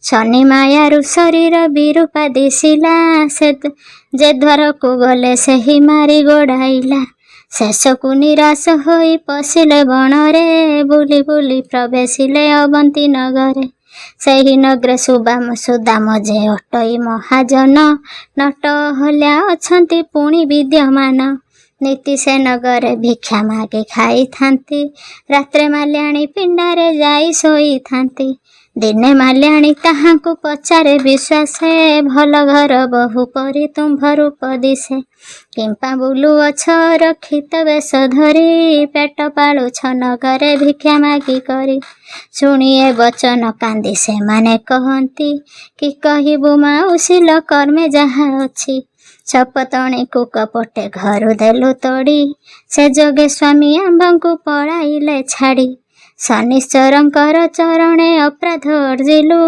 ଶନି ମାୟାରୁ ଶରୀର ବିରୂପା ଦିଶିଲା, ଯେ ଦ୍ୱାରକୁ ଗଲେ ସେହି ମାରି ଗୋଡ଼ାଇଲା। ଶେଷକୁ ନିରାଶ ହୋଇ ପଶିଲେ ବଣରେ, ବୁଲି ବୁଲି ପ୍ରବେଶିଲେ ଅବନ୍ତୀ ନଗରେ। ସେହି ନଗରେ ସୁଦାମ ଯେ ଅଟଇ ମହାଜନ, ନଟ ଅହଲ୍ୟା ଅଛନ୍ତି ପୁଣି ବିଦ୍ୟମାନ। ନୀତି ସେ ନଗରେ ଭିକ୍ଷା ମାଗି ଖାଇଥାନ୍ତି, ରାତ୍ରେ ମାଲ୍ୟାଣୀ ପିଣ୍ଡାରେ ଯାଇ ଶୋଇଥାନ୍ତି। ଦିନେ ମାଲ୍ୟାଣୀ ତାହାଙ୍କୁ ପଚାରେ ବିଶ୍ୱାସେ, ଭଲ ଘର ବହୁ ପରି ତୁମ୍ଭ ରୂପ ଦିଶେ। କିମ୍ପା ବୁଲୁଅଛ ରକ୍ଷିତ ବେଶ ଧରି, ପେଟ ପାଳୁଛ ନଗରେ ଭିକ୍ଷା ମାଗି କରି। ଶୁଣିଏ ବଚନ କାନ୍ଦି ସେମାନେ କହନ୍ତି, କି କହିବୁ ମାଉସୀ ଲୋ କର୍ମେ ଯାହା ଅଛି। ସପତଣୀକୁ କପଟେ ଘରୁ ଦେଲୁ ତୋଡ଼ି, ସେ ଯୋଗେ ସ୍ୱାମୀ ଆମ୍ଭଙ୍କୁ ପଳାଇଲେ ଛାଡ଼ି। ଶନିଶ୍ଚରଙ୍କର ଚରଣେ ଅପରାଧ ଅର୍ଜିଲୁ,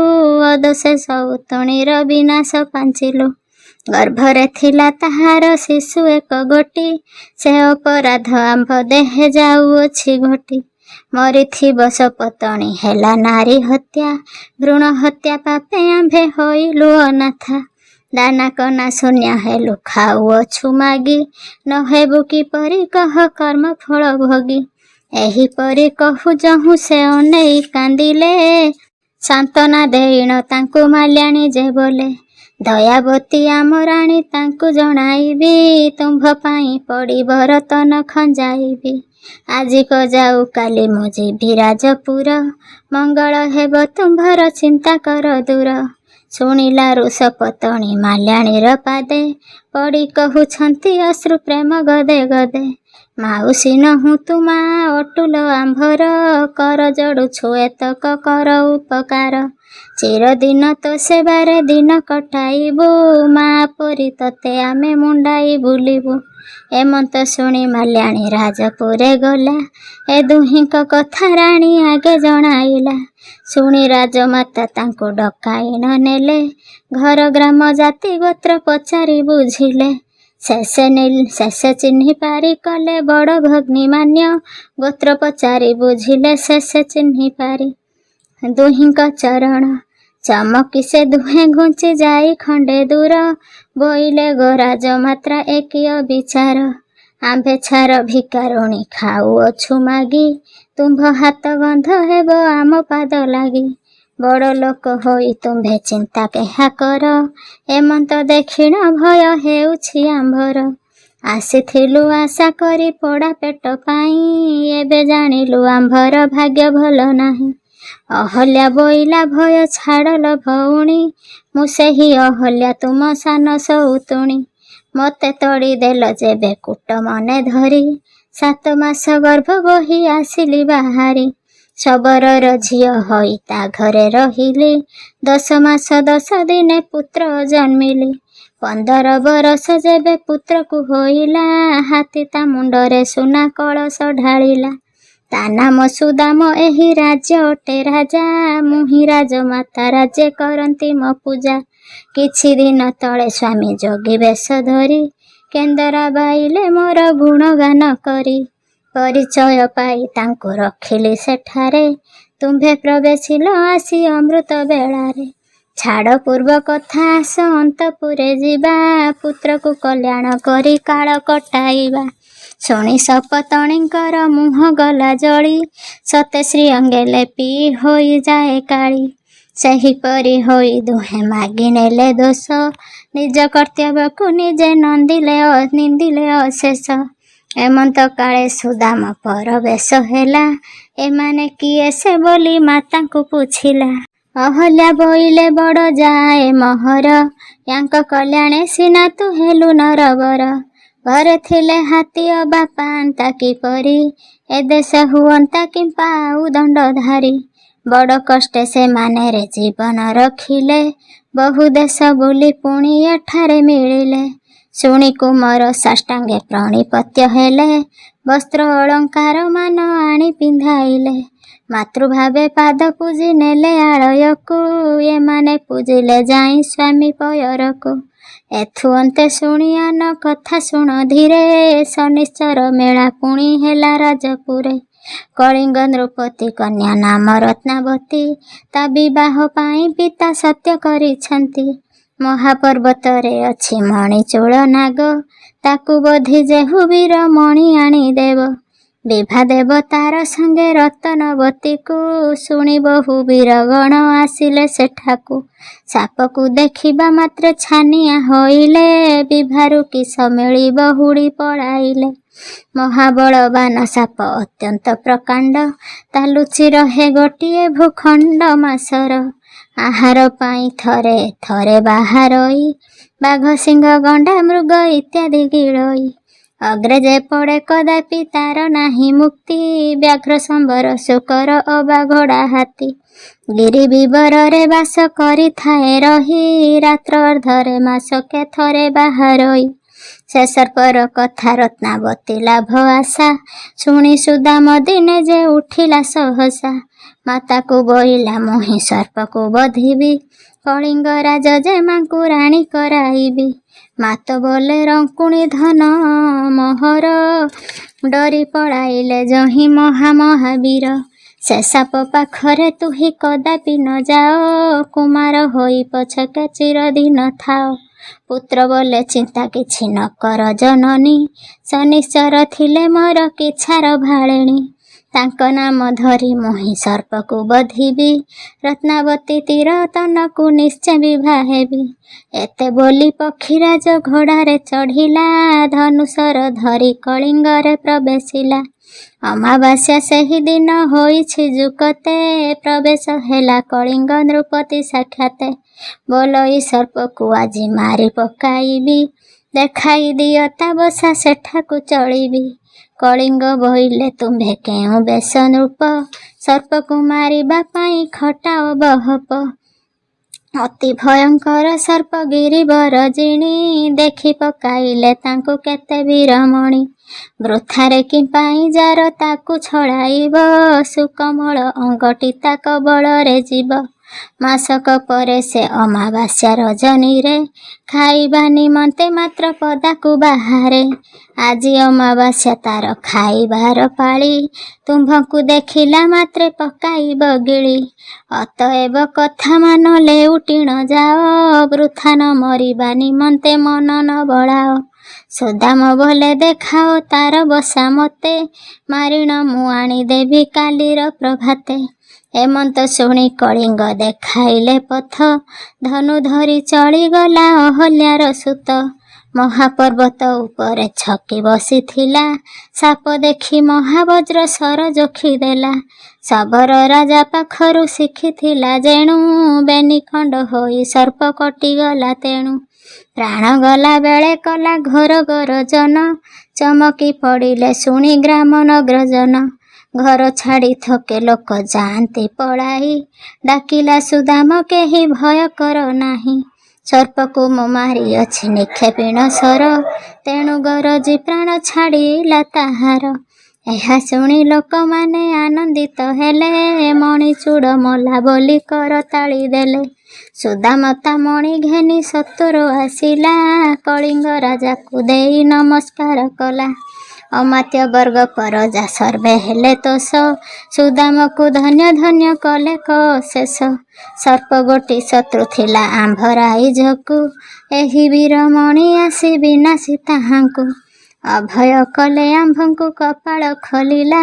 ଅଦୋଷେ ସଉତଣୀର ବିନାଶ ପାଞ୍ଚିଲୁ। ଗର୍ଭରେ ଥିଲା ତାହାର ଶିଶୁ 1 ଗୋଟି, ସେ ଅପରାଧ ଆମ୍ଭ ଦେହେ ଯାଉଅଛି ଘଟି। ମରିଥିବ ସପତଣୀ ହେଲା ନାରୀ ହତ୍ୟା, ଭ୍ରୂଣ ହତ୍ୟା ପାପେ ଆମ୍ଭେ ହୋଇଲୁ ଅନାଥା। ଦାନା କନା ଶୂନ୍ୟ ହେଲୁ ଖାଉଅଛୁ ମାଗି, ନ ହେବୁ କିପରି କହ କର୍ମ ଫଳ ଭୋଗୀ। ଏହିପରି କହୁ ଯହୁଁ ସେ ଅନେଇ କାନ୍ଦିଲେ, ସାନ୍ତ୍ୱନା ଦେଇଣ ତାଙ୍କୁ ମାଲ୍ୟାଣୀ ଯେ ବୋଲେ। ଦୟାବତୀ ଆମ ରାଣୀ ତାଙ୍କୁ ଜଣାଇବି, ତୁମ୍ଭ ପାଇଁ ପଡ଼ିବ ରତନ ଖଞ୍ଜାଇବି। ଆଜି କ ଯାଉ କାଲି ମୁଁ ଯିବି ରାଜପୁର, ମଙ୍ଗଳ ହେବ ତୁମ୍ଭର ଚିନ୍ତା କର ଦୂର। ଶୁଣିଲାରୁ ସପତଣୀ ମାଲ୍ୟାଣୀର ପାଦେ, ପଡ଼ି କହୁଛନ୍ତି ଅଶ୍ରୁ ପ୍ରେମ ଗଦେ ଗଦେ। ମାଉସୀ ନହୁଁ ତୁମା ଅଟୁଲ ଆମ୍ଭର, କର ଯୋଡ଼ୁଛୁ ଏତକ କର ଉପକାର। ଚିରଦିନ ତୋ ସେବାରେ ଦିନ କଟାଇବୁ, ମା ପରି ତତେ ଆମେ ମୁଣ୍ଡାଇ ବୁଲିବୁ। ଏମନ୍ତ ଶୁଣି ମାଲ୍ୟାଣୀ ରାଜପୁରେ ଗଲା, ଏ ଦୁହିଁଙ୍କ କଥା ରାଣୀ ଆଗେ ଜଣାଇଲା। ଶୁଣି ରାଜମାତା ତାଙ୍କୁ ଡକାଇଣ ନେଲେ, ଘର ଗ୍ରାମ ଜାତି ଗୋତ୍ର ପଚାରି ବୁଝିଲେ। ଶେଷେ ଚିହ୍ନି ପାରି କଲେ ବଡ଼ ଭଗ୍ନୀ ମାନ୍ୟ, ଗୋତ୍ର ପଚାରି ବୁଝିଲେ ଶେଷେ ଚିହ୍ନି ପାରି। ଦୁହିଁଙ୍କ ଚରଣ ଚମକି ସେ ଦୁହେଁ ଘୁଞ୍ଚି ଯାଇ ଖଣ୍ଡେ ଦୂର, ବୋଇଲେ ଗୋରାଜ ମାତ୍ରା ଏକିୟ ବିଚାର। ଆମ୍ଭେ ଛାର ଭିକାରୁଣୀ ଖାଉଅଛୁ ମାଗି, ତୁମ୍ଭ ହାତ ଗନ୍ଧ ହେବ ଆମ ପାଦ ଲାଗି। ବଡ଼ ଲୋକ ହୋଇ ତୁମ୍ଭେ ଚିନ୍ତା କେହା କର, ଏମନ୍ତ ଦେଖିଣ ଭୟ ହେଉଛି ଆମ୍ଭର। ଆସିଥିଲୁ ଆଶା କରି ପୋଡ଼ା ପେଟ ପାଇଁ, ଏବେ ଜାଣିଲୁ ଆମ୍ଭର ଭାଗ୍ୟ ଭଲ ନାହିଁ। ଅହଲ୍ୟା ବୋଇଲା ଭୟ ଛାଡ଼ଲ ଭଉଣୀ, ମୁଁ ସେହି ଅହଲ୍ୟା ତୁମ ସାନ ସଉତୁଣୀ। ମୋତେ ତଡ଼ି ଦେଲ ଯେବେ କୁଟ ମନେ ଧରି, 7 ମାସ ଗର୍ଭ ବହି ଆସିଲି ବାହାରି। ଶବରର ଝିଅ ହୋଇ ତା ଘରେ ରହିଲି, 10 ମାସ 10 ଦିନେ ପୁତ୍ର ଜନ୍ମିଲି। 15 ବରଷ ଯେବେ ପୁତ୍ରକୁ ହୋଇଲା, ହାତୀ ତା ମୁଣ୍ଡରେ ସୁନା କଳସ ଢାଳିଲା। ତା ନାମ ସୁଦାମ, ଏହି ରାଜ୍ୟ ଅଟେ ରାଜା, ମୁଁ ହିଁ ରାଜମାତା ରାଜ୍ୟ କରନ୍ତି ମୋ ପୂଜା। କିଛି ଦିନ ତଳେ ସ୍ୱାମୀ ଯୋଗୀ ବେଶ ଧରି, କେନ୍ଦରା ବାଇଲେ ମୋର ଗୁଣଗାନ କରି। ପରିଚୟ ପାଇ ତାଙ୍କୁ ରଖିଲି ସେଠାରେ, ତୁମ୍ଭେ ପ୍ରବେଶିଲ ଆସି ଅମୃତ ବେଳାରେ। ଛାଡ଼ ପୂର୍ବ କଥା, ଆସ ଅନ୍ତପୁରେ ଯିବା, ପୁତ୍ରକୁ କଲ୍ୟାଣ କରି କାଳ କଟାଇବା। ଶୁଣି ସପତଣୀଙ୍କର ମୁହଁ ଗଲା ଜଳି, ସତେ ଶ୍ରୀଅଙ୍ଗେ ଲେପି ହୋଇଯାଏ କାଳି। ସେହିପରି ହୋଇ ଦୁହେଁ ମାଗି ନେଲେ ଦୋଷ, ନିଜ କର୍ତ୍ତବ୍ୟକୁ ନିଜେ ନିନ୍ଦିଲେ ଅଶେଷ। ଏମନ୍ତ କାଳେ ସୁଦାମ ପରବେଶ ହେଲା, ଏମାନେ କିଏ ସେ ବୋଲି ମାତାଙ୍କୁ ପୁଛିଲା। ଅହଲ୍ୟା ବୋଇଲେ ବଡ଼ ଯାଏ ମହର, ୟାଙ୍କ କଲ୍ୟାଣେ ସିନା ତୁ ହେଲୁ ନରବର। ଘରେ ଥିଲେ ହାତୀ ଅବା ପାଆନ୍ତା କିପରି, ଏ ଦେଶ ହୁଅନ୍ତା କିମ୍ପା ଆଉ ଦଣ୍ଡଧାରୀ। ବଡ଼ କଷ୍ଟେ ସେମାନେ ରେ ଜୀବନ ରଖିଲେ, ବହୁ ଦେଶ ବୁଲି ପୁଣି ଏଠାରେ ମିଳିଲେ। ଶୁଣି କୁମର ସାଷ୍ଟାଙ୍ଗେ ପ୍ରଣିପତ୍ୟ ହେଲେ, ବସ୍ତ୍ର ଅଳଙ୍କାର ମାନ ଆଣି ପିନ୍ଧାଇଲେ। ମାତୃଭାବେ ପାଦ ପୂଜି ନେଲେ ଆଳୟକୁ, ଏମାନେ ପୂଜିଲେ ଯାଇ ସ୍ୱାମୀ ପୟରକୁ। ଏଥୁ ଅନ୍ତେ ଶୁଣିଆନ କଥା ଶୁଣ ଧୀରେ, ଶନିଶ୍ଚର ମେଳା ପୁଣି ହେଲା ରାଜପୁରେ। କଳିଙ୍ଗ ନୃପତି କନ୍ୟା ନାମ ରତ୍ନାବତୀ, ତା ବିବାହ ପାଇଁ ପିତା ସତ୍ୟ କରିଛନ୍ତି। ମହାପର୍ବତରେ ଅଛି ମଣିଚୂଳ ନାଗ, ତାକୁ ବୋଧି ଯେହୁ ବୀର ମଣି ଆଣିଦେବ। ବିଭା ଦେବ ତାର ସଙ୍ଗେ ରତନବତୀକୁ, ଶୁଣି ବହୁ ବୀରଗଣ ଆସିଲେ ସେଠାକୁ। ସାପକୁ ଦେଖିବା ମାତ୍ରେ ଛାନିଆ ହୋଇଲେ, ବିଭାରୁ କିସ ମିଳିବ ହୁଡ଼ି ପଳାଇଲେ। ମହାବଳବାନ ସାପ ଅତ୍ୟନ୍ତ ପ୍ରକାଣ୍ଡ, ତା ଲୁଚି ରହେ ଗୋଟିଏ ଭୂଖଣ୍ଡ ମାସର। ଆହାର ପାଇଁ ଥରେ ଥରେ ବାହାରଇ, ବାଘ ସିଂହ ଗଣ୍ଡା ମୃଗ ଇତ୍ୟାଦି ଗିଳଇ। ଅଗ୍ରେ ଯେ ପଡ଼େ କଦାପି ତାର ନାହିଁ ମୁକ୍ତି, ବ୍ୟାଘ୍ର ସମ୍ବର ଶୂକର ଅବା ଘୋଡ଼ା ହାତୀ। ଗିରି ବିବରରେ ବାସ କରିଥାଏ ରହି, ରାତ୍ର ଅର୍ଦ୍ଧରେ ମାସକେ ଥରେ ବାହାରଇ। ସେ ସର୍ପର କଥା ରତ୍ନାବତୀ ଲାଭ ଆଶା, ଶୁଣି ସୁଦାମ ଦିନେ ଯେ ଉଠିଲା ସହସା। ମାତାକୁ ବୋଇଲା ମୁଁ ହିଁ ସର୍ପକୁ ବଧିବି, କଳିଙ୍ଗ ରାଜ ଯେମାଙ୍କୁ ରାଣୀ କରାଇବି। ମାତ ବୋଲେ ରଙ୍କୁଣୀ ଧନ ମୋହର, ଡରି ପଳାଇଲେ ଯହିଁ ମହାବୀର। ସେ ସାପ ପାଖରେ ତୁହି କଦାପି ନ ଯାଅ, କୁମାର ହୋଇ ପଛକେ ଚିରଦିନ ଥାଅ। ପୁତ୍ର ବୋଲେ ଚିନ୍ତା କିଛି ନ କର ଜନନୀ, ଶନିଶ୍ଚର ଥିଲେ ମୋର କିଛାର ଭାଳେଣୀ। ତାଙ୍କ ନାମ ଧରି ମୁଁ ହିଁ ସର୍ପକୁ ବଧିବି, ରତ୍ନାବତୀ ତୀରତନକୁ ନିଶ୍ଚେ ବିଭା ହେବି। ଏତେ ବୋଲି ପକ୍ଷୀରାଜ ଘୋଡ଼ାରେ ଚଢ଼ିଲା, ଧନୁଶର ଧରି କଳିଙ୍ଗରେ ପ୍ରବେଶିଲା। ଅମାବାସ୍ୟା ସେହି ଦିନ ହୋଇଛି ଯୁକତେ, ପ୍ରବେଶ ହେଲା କଳିଙ୍ଗ ନୃପତି ସାକ୍ଷାତେ। ବୋଲଇ ସର୍ପକୁ ଆଜି ମାରି ପକାଇବି, ଦେଖାଇ ଦିଅ ତା ବସା ସେଠାକୁ ଚଳିବି। କଳିଙ୍ଗ ବୋଇଲେ ତୁମ୍ଭେ କେଉଁ ବେଶ ନୃପ, ସର୍ପକୁ ମାରିବା ପାଇଁ ଖଟାଅ ବହପ। ଅତି ଭୟଙ୍କର ସର୍ପ ଗିରିବର ଜିଣି, ଦେଖି ପକାଇଲେ ତାଙ୍କୁ କେତେ ବୀରମଣି। ବୃଥାରେ କି ପାଇଁ ଯାର ତାକୁ ଛଳାଇବ, ସୁକମଳ ଅଙ୍ଗଟି ତା କବଳରେ ଯିବ। ମାସକ ପରେ ସେ ଅମାବାସ୍ୟା ରଜନୀରେ ଖାଇବା ନିମନ୍ତେ ମାତ୍ର ପଦାକୁ ବାହାରେ। ଆଜି ଅମାବାସ୍ୟା ତାର ଖାଇବାର ପାଳି, ତୁମ୍ଭଙ୍କୁ ଦେଖିଲା ମାତ୍ରେ ପକାଇବ ଗିଳି। ଅତଏବ କଥା ମାନ ଲେଉଟିଣ ଯାଅ, ବୃଥା ନ ମରିବା ନିମନ୍ତେ ମନ ନ ବଳାଅ। ସୁଦାମ ବୋଲେ ଦେଖାଅ ତାର ବସା ମତେ, ମାରିଣ ମୁଁ ଆଣିଦେବି କାଲିର ପ୍ରଭାତେ। ଏମନ୍ତ ଶୁଣି କଳିଙ୍ଗ ଦେଖାଇଲେ ପଥ, ଧନୁ ଧରି ଚଳିଗଲା ଅହଲ୍ୟାର ସୁତ। ମହାପର୍ବତ ଉପରେ ଛକି ବସିଥିଲା, ସାପ ଦେଖି ମହାବଜ୍ର ସର ଯୋଖିଦେଲା। ଶବର ରାଜା ପାଖରୁ ଶିଖିଥିଲା ଯେଣୁ, ବେନିଖଣ୍ଡ ହୋଇ ସର୍ପ କଟିଗଲା ତେଣୁ। ପ୍ରାଣ ଗଲା ବେଳେ କଲା ଘୋର ଗରଜନ, ଚମକି ପଡ଼ିଲେ ଶୁଣି ଗ୍ରାମ ନଗ୍ରଜନ। ଘର ଛାଡ଼ି ଥୋକେ ଲୋକ ଯାଆନ୍ତି ପଳାଇ, ଡାକିଲା ସୁଦାମ କେହି ଭୟ କର ନାହିଁ। ସର୍ପକୁ ମୁଁ ମାରିଅଛି ନିକ୍ଷେପିଣ ସର, ତେଣୁ ଗରଜି ପ୍ରାଣ ଛାଡ଼ିଲା ତାହାର। ଏହା ଶୁଣି ଲୋକମାନେ ଆନନ୍ଦିତ ହେଲେ, ମଣିଚୂଡ଼ ମଲା ବୋଲି କରତାଳି ଦେଲେ। ସୁଦାମ ତା ମଣି ଘେନି ସତ୍ୱର ଆସିଲା, କଳିଙ୍ଗ ରାଜାକୁ ଦେଇ ନମସ୍କାର କଲା। ଅମାତ୍ୟ ବର୍ଗ ପରଜା ସର୍ବେ ହେଲେ ତୋଷ, ସୁଦାମକୁ ଧନ୍ୟ ଧନ୍ୟ କଲେ କଶେଷ। ସର୍ପ ଗୋଟି ଶତ୍ରୁ ଥିଲା ଆମ୍ଭରାଇଜକୁ, ଏହି ବୀରମଣି ଆସି ବିନାଶୀ ତାହାଙ୍କୁ। ଅଭୟ କଲେ ଆମ୍ଭଙ୍କୁ କପାଳ ଖୋଲିଲା,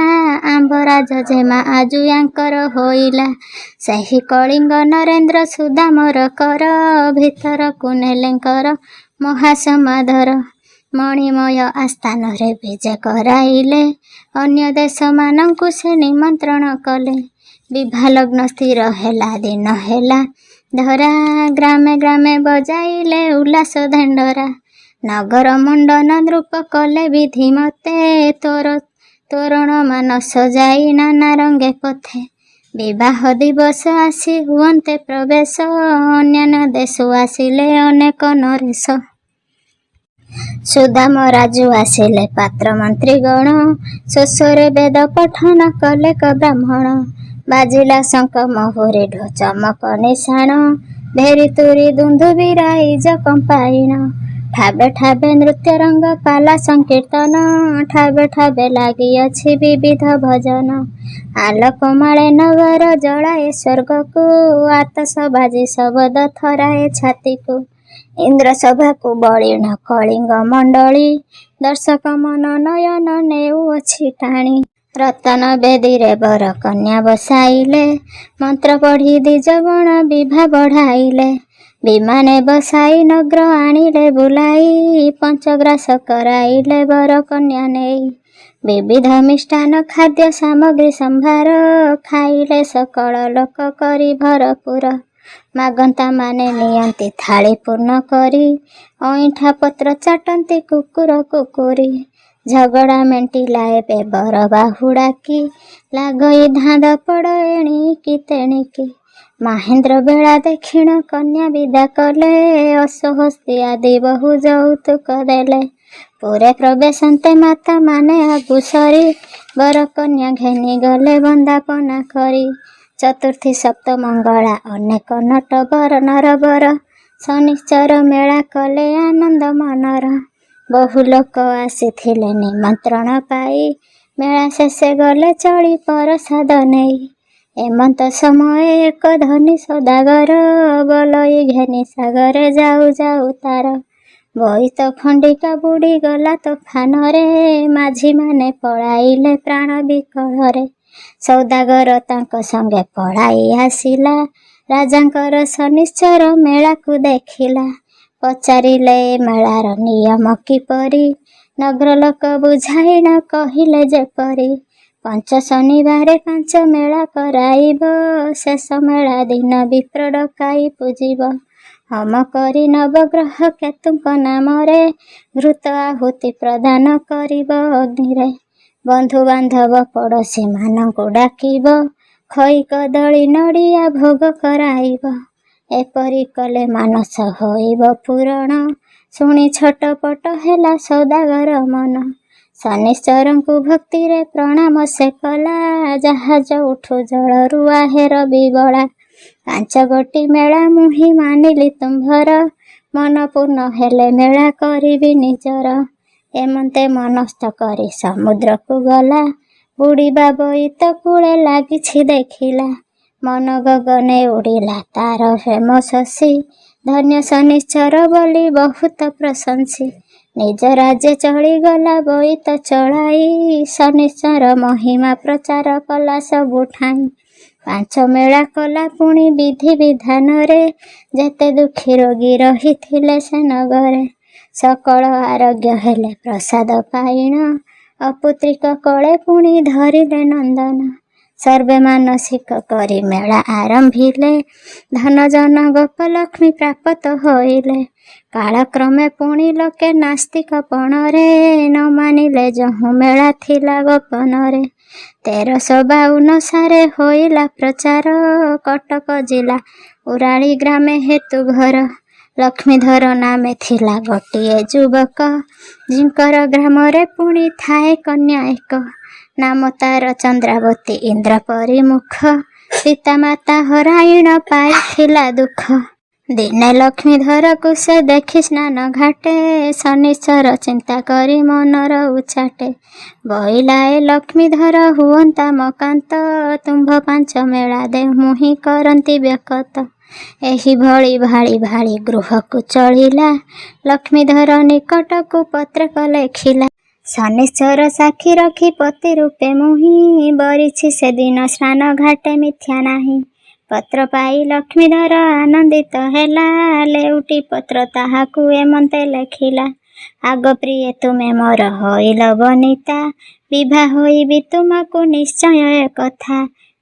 ଆମ୍ଭରାଜ ଯେମା ଆଜୁ ୟାଙ୍କର ହୋଇଲା। ସେହି କଳିଙ୍ଗ ନରେନ୍ଦ୍ର ସୁଦାମର କର, ଭିତରକୁ ନେଲେଙ୍କର ମହାସମାଦର। ମଣିମୟ ଆସ୍ଥାନରେ ବିଜେ କରାଇଲେ, ଅନ୍ୟ ଦେଶମାନଙ୍କୁ ସେ ନିମନ୍ତ୍ରଣ କଲେ। ବିଭାଲଗ୍ନ ସ୍ଥିର ହେଲା ଦିନ ହେଲା ଧରା, ଗ୍ରାମେ ଗ୍ରାମେ ବଜାଇଲେ ଉଲ୍ଲାସ ଧେଣ୍ଡରା। ନଗର ମଣ୍ଡନ ନୃପ କଲେ ବିଧି ମତେ, ତୋରଣ ମାନ ସଜାଇ ନାନା ରଙ୍ଗେ ପଥେ। ବିବାହ ଦିବସ ଆସି ହୁଅନ୍ତେ ପ୍ରବେଶ, ଅନ୍ୟାନ୍ୟ ଦେଶୁ ଆସିଲେ ଅନେକ ନରେଶ। ସୁଦାମ ରାଜୁ ଆସିଲେ ପାତ୍ର ମନ୍ତ୍ରୀ ଗଣ, ଶୋଷରେ ବେଦ ପଠନ କଲେ କ ବ୍ରାହ୍ମଣ। ବାଜିଲା ଶଙ୍ଖ ମହୁରୀ ଢୋ ଚମକ ନିଶାଣ, ଭେରି ତୁରୀ ଦୁନ୍ଦୁଭି ରାଇଜ କମ୍ପାଇଣ। ଠାବେ ଠାବେ ନୃତ୍ୟ ରଙ୍ଗ ପାଲା ସଂକୀର୍ତ୍ତନ, ଠାବେ ଠାବେ ଲାଗିଅଛି ବିବିଧ ଭଜନ। ଆଲୋକ ମାଳେ ନଗର ଜଳାଏ ସ୍ୱର୍ଗକୁ, ଆତସ ବାଜି ଶବଦ ଥରାଏ ଛାତିକୁ। ଇନ୍ଦ୍ର ସଭାକୁ ବଳିଣ କଳିଙ୍ଗ ମଣ୍ଡଳୀ, ଦର୍ଶକ ମନ ନୟନ ନେଉଅଛି ଟାଣି। ରତନ ବେଦୀରେ ବର କନ୍ୟା ବସାଇଲେ, ମନ୍ତ୍ର ପଢ଼ି ଦ୍ୱିଜ ଗଣ ବିଭା ବଢ଼ାଇଲେ। ବିମାନେ ବସାଇ ନଗ୍ର ଆଣିଲେ ବୁଲାଇ, ପଞ୍ଚଗ୍ରାସ କରାଇଲେ ବର କନ୍ୟା ନେଇ। ବିବିଧ ମିଷ୍ଟାନ ଖାଦ୍ୟ ସାମଗ୍ରୀ ସମ୍ଭାର, ଖାଇଲେ ସକଳ ଲୋକ କରି ଭରପୁର। ମାଗନ୍ତା ମାନେ ନିଅନ୍ତି ଥାଳି ପୂର୍ଣ୍ଣ କରି, ଅଇଁଠା ପତ୍ର ଚାଟନ୍ତି କୁକୁର କୁକୁରି। ଝଗଡ଼ା ମେଣ୍ଟିଲା ଏବେ ବର ବାହୁଡ଼ାକି, ଲାଗଇ ଧାଁଦ ପଡ଼ ଏଣିକି ତେଣିକି। ମାହେନ୍ଦ୍ର ବେଳା ଦେଖିଣ କନ୍ୟା ବିଦା କଲେ, ଅଶ୍ୱହସ୍ତି ଆଦି ବହୁ ଯୌତୁକ ଦେଲେ। ପୁରେ ପ୍ରବେଶନ୍ତେ ମାତା ମାନେ ଆଗୁ ସରି, ବର କନ୍ୟା ଘେନି ଗଲେ ବନ୍ଦାପନା କରି। ଚତୁର୍ଥୀ ସପ୍ତମଙ୍ଗଳା ଅନେକ ନଟବର ନରବର, ଶନିଶ୍ଚର ମେଳା କଲେ ଆନନ୍ଦ ମନର। ବହୁ ଲୋକ ଆସିଥିଲେ ନିମନ୍ତ୍ରଣ ପାଇ, ମେଳା ଶେଷେ ଗଲେ ଚଳି ପରସାଦ ନେଇ। ଏମନ୍ତ ସମୟେ ଏକ ଧନୀ ସଦାଗର, ବଲଇ ଘେନି ସାଗରେ ଯାଉ ଯାଉ ତାର। ବୋଇତ ଖଣ୍ଡିକା ବୁଡ଼ିଗଲା ତୋଫାନରେ, ମାଝିମାନେ ପଳାଇଲେ ପ୍ରାଣ ବିକଳରେ। ସୌଦାଗର ତାଙ୍କ ସଙ୍ଗେ ପଳାଇ ଆସିଲା, ରାଜାଙ୍କର ଶନିଶ୍ଚର ମେଳାକୁ ଦେଖିଲା। ପଚାରିଲେ ଏ ମେଳାର ନିୟମ କିପରି, ନଗ୍ର ଲୋକ ବୁଝାଇଣ କହିଲେ ଯେପରି। ପଞ୍ଚ ଶନିବାରେ ପାଞ୍ଚ ମେଳା କରାଇବ, ଶେଷ ମେଳା ଦିନ ବିପ୍ର ଡକାଇ ପୂଜିବ। ହୋମ କରି ନବଗ୍ରହ କେତୁଙ୍କ ନାମରେ, ଘୃତ ଆହୁତି ପ୍ରଦାନ କରିବ ଅଗ୍ନିରେ। ବନ୍ଧୁ ବାନ୍ଧବ ପଡ଼ୋଶୀ ମାନଙ୍କୁ ଡାକିବ, ଖଇ କଦଳୀ ନଡ଼ିଆ ଭୋଗ କରାଇବ। ଏପରି କଲେ ମାନସ ହୋଇବ ପୂରଣ, ଶୁଣି ଛଟପଟ ହେଲା ସୌଦାଗର ମନ। ଶନିଶ୍ଚରଙ୍କୁ ଭକ୍ତିରେ ପ୍ରଣାମ ସେ କଲା, ଜାହାଜ ଉଠୁ ଜଳରୁ ଆହେର ବିବଳା। ପାଞ୍ଚ ଗୋଟି ମେଳା ମୁହିଁ ମାନିଲି ତୁମ୍ଭର, ମନ ପୂର୍ଣ୍ଣ ହେଲେ ମେଳା କରିବି ନିଜର। ଏମନ୍ତେ ମନସ୍ଥ କରି ସମୁଦ୍ରକୁ ଗଲା, ବୁଡ଼ିବା ବୋଇତ କୂଳେ ଲାଗିଛି ଦେଖିଲା। ମନ ଗଗନେ ଉଡ଼ିଲା ତାର ହେମ ଶଶୀ, ଧନ୍ୟ ଶନିଶ୍ଚର ବୋଲି ବହୁତ ପ୍ରଶଂସୀ। ନିଜ ରାଜ୍ୟ ଚଳିଗଲା ବୋଇତ ଚଳାଇ, ଶନିଶ୍ଚର ମହିମା ପ୍ରଚାର କଲା ସବୁ ଠାଇଁ। ପାଞ୍ଚ ମେଳା କଲା ପୁଣି ବିଧି ବିଧାନରେ, ଯେତେ ଦୁଃଖୀ ରୋଗୀ ରହିଥିଲେ ସେ ନଗରେ। ସକଳ ଆରୋଗ୍ୟ ହେଲେ ପ୍ରସାଦ ପାଇଣ, ଅପୁତ୍ରିକ କଳେ ପୁଣି ଧରିଲେ ନନ୍ଦନ। ସର୍ବେ ମାନସିକ କରି ମେଳା ଆରମ୍ଭିଲେ, ଧନ ଜନ ଗୋପଲକ୍ଷ୍ମୀ ପ୍ରାପ୍ତ ହୋଇଲେ। କାଳକ୍ରମେ ପୁଣି ଲୋକେ ନାସ୍ତିକ ପଣରେ, ନ ମାନିଲେ ଯହୁଁ ମେଳା ଥିଲା ଗୋପନରେ। 1352 ସାରେ ହୋଇଲା ପ୍ରଚାର, କଟକ ଜିଲ୍ଲା ଉରାଳି ଗ୍ରାମେ ହେତୁ ଘର। ଲକ୍ଷ୍ମୀଧର ନାମେ ଥିଲା ଗୋଟିଏ ଯୁବକ, ଝିଙ୍କର ଗ୍ରାମରେ ପୁଣି ଥାଏ କନ୍ୟା ଏକ। ନାମ ତାର ଚନ୍ଦ୍ରାବତୀ ଇନ୍ଦ୍ର ପରି ମୁଖ, ପିତା ମାତା ହରାଇଣ ପାଇଥିଲା ଦୁଃଖ। ଦିନେ ଲକ୍ଷ୍ମୀଧରକୁ ସେ ଦେଖି ସ୍ନାନ ଘାଟେ, ଶନିଶ୍ଚର ଚିନ୍ତା କରି ମନର ଉଚାଟେ। ବଇଲା ଏ ଲକ୍ଷ୍ମୀଧର ହୁଅନ୍ତା ମକାନ୍ତ, ତୁମ୍ଭ ପାଞ୍ଚ ମେଳା ଦେ ମୁହିଁ କରନ୍ତି ବେକତ। ଏହିଭଳି ଭାଳି ଭାଳି ଗୃହକୁ ଚଳିଲା, ଲକ୍ଷ୍ମୀଧର ନିକଟକୁ ପତ୍ରକ ଲେଖିଲା। ଶନିଶ୍ଚର ସାକ୍ଷୀ ରଖି ପତି ରୂପେ ମୁହିଁ, ବରିଛି ସେଦିନ ସ୍ନାନ ଘାଟେ ମିଥ୍ୟା ନାହିଁ। ପତ୍ର ପାଇ ଲକ୍ଷ୍ମୀଧର ଆନନ୍ଦିତ ହେଲା, ଲେଉଟି ପତ୍ର ତାହାକୁ ଏମନ୍ତେ ଲେଖିଲା। ଆଗ ପ୍ରିୟେ ତୁମେ ମୋର ହୋଇଲ ବନିତା, ବିଭା ହୋଇବି ତୁମକୁ ନିଶ୍ଚୟ ଏ କଥା।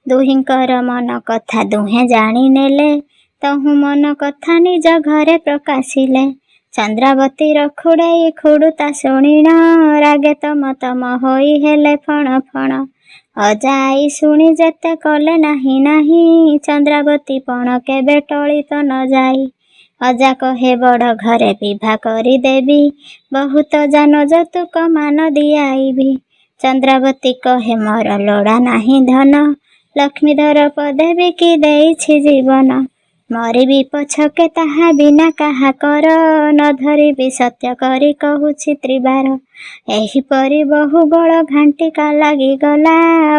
ଦୁହିଁଙ୍କର ମନ କଥା ଦୁହେଁ ଜାଣି ନେଲେ, ତହୁଁ ମନ କଥା ନିଜ ଘରେ ପ୍ରକାଶିଲେ। ଚନ୍ଦ୍ରାବତୀର ଖୁଡ଼େଇ ଖୁଡ଼ୁତା ଶୁଣିଣ, ରାଗେ ତମ ତମ ହୋଇ ହେଲେ ଫଣ ଫଣ। ଅଜା ଆଈ ଶୁଣି ଯେତେ କଲେ ନାହିଁ ନାହିଁ, ଚନ୍ଦ୍ରାବତୀ ପଣ କେବେ ଟଳିତ ନ ଯାଇ। ଅଜା କହେ ବଡ଼ ଘରେ ବିଭା କରିଦେବି, ବହୁତ ଜାନ ଯୌତୁକ ମାନ ଦିଆଇବି। ଚନ୍ଦ୍ରାବତୀ କହେ ମୋର ଲୋଡ଼ା ନାହିଁ ଧନ, ଲକ୍ଷ୍ମୀଧର ପଦେ ବିକି ଦେଇଛି ଜୀବନ। ମରିବି ପଛକେ ତାହା ବିନା କାହା କର, ନ ଧରିବି ସତ୍ୟ କରି କହୁଛି ତ୍ରିବାର। ଏହିପରି ବହୁ ଗୋଳ ଘାଣ୍ଟିକା ଲାଗିଗଲା,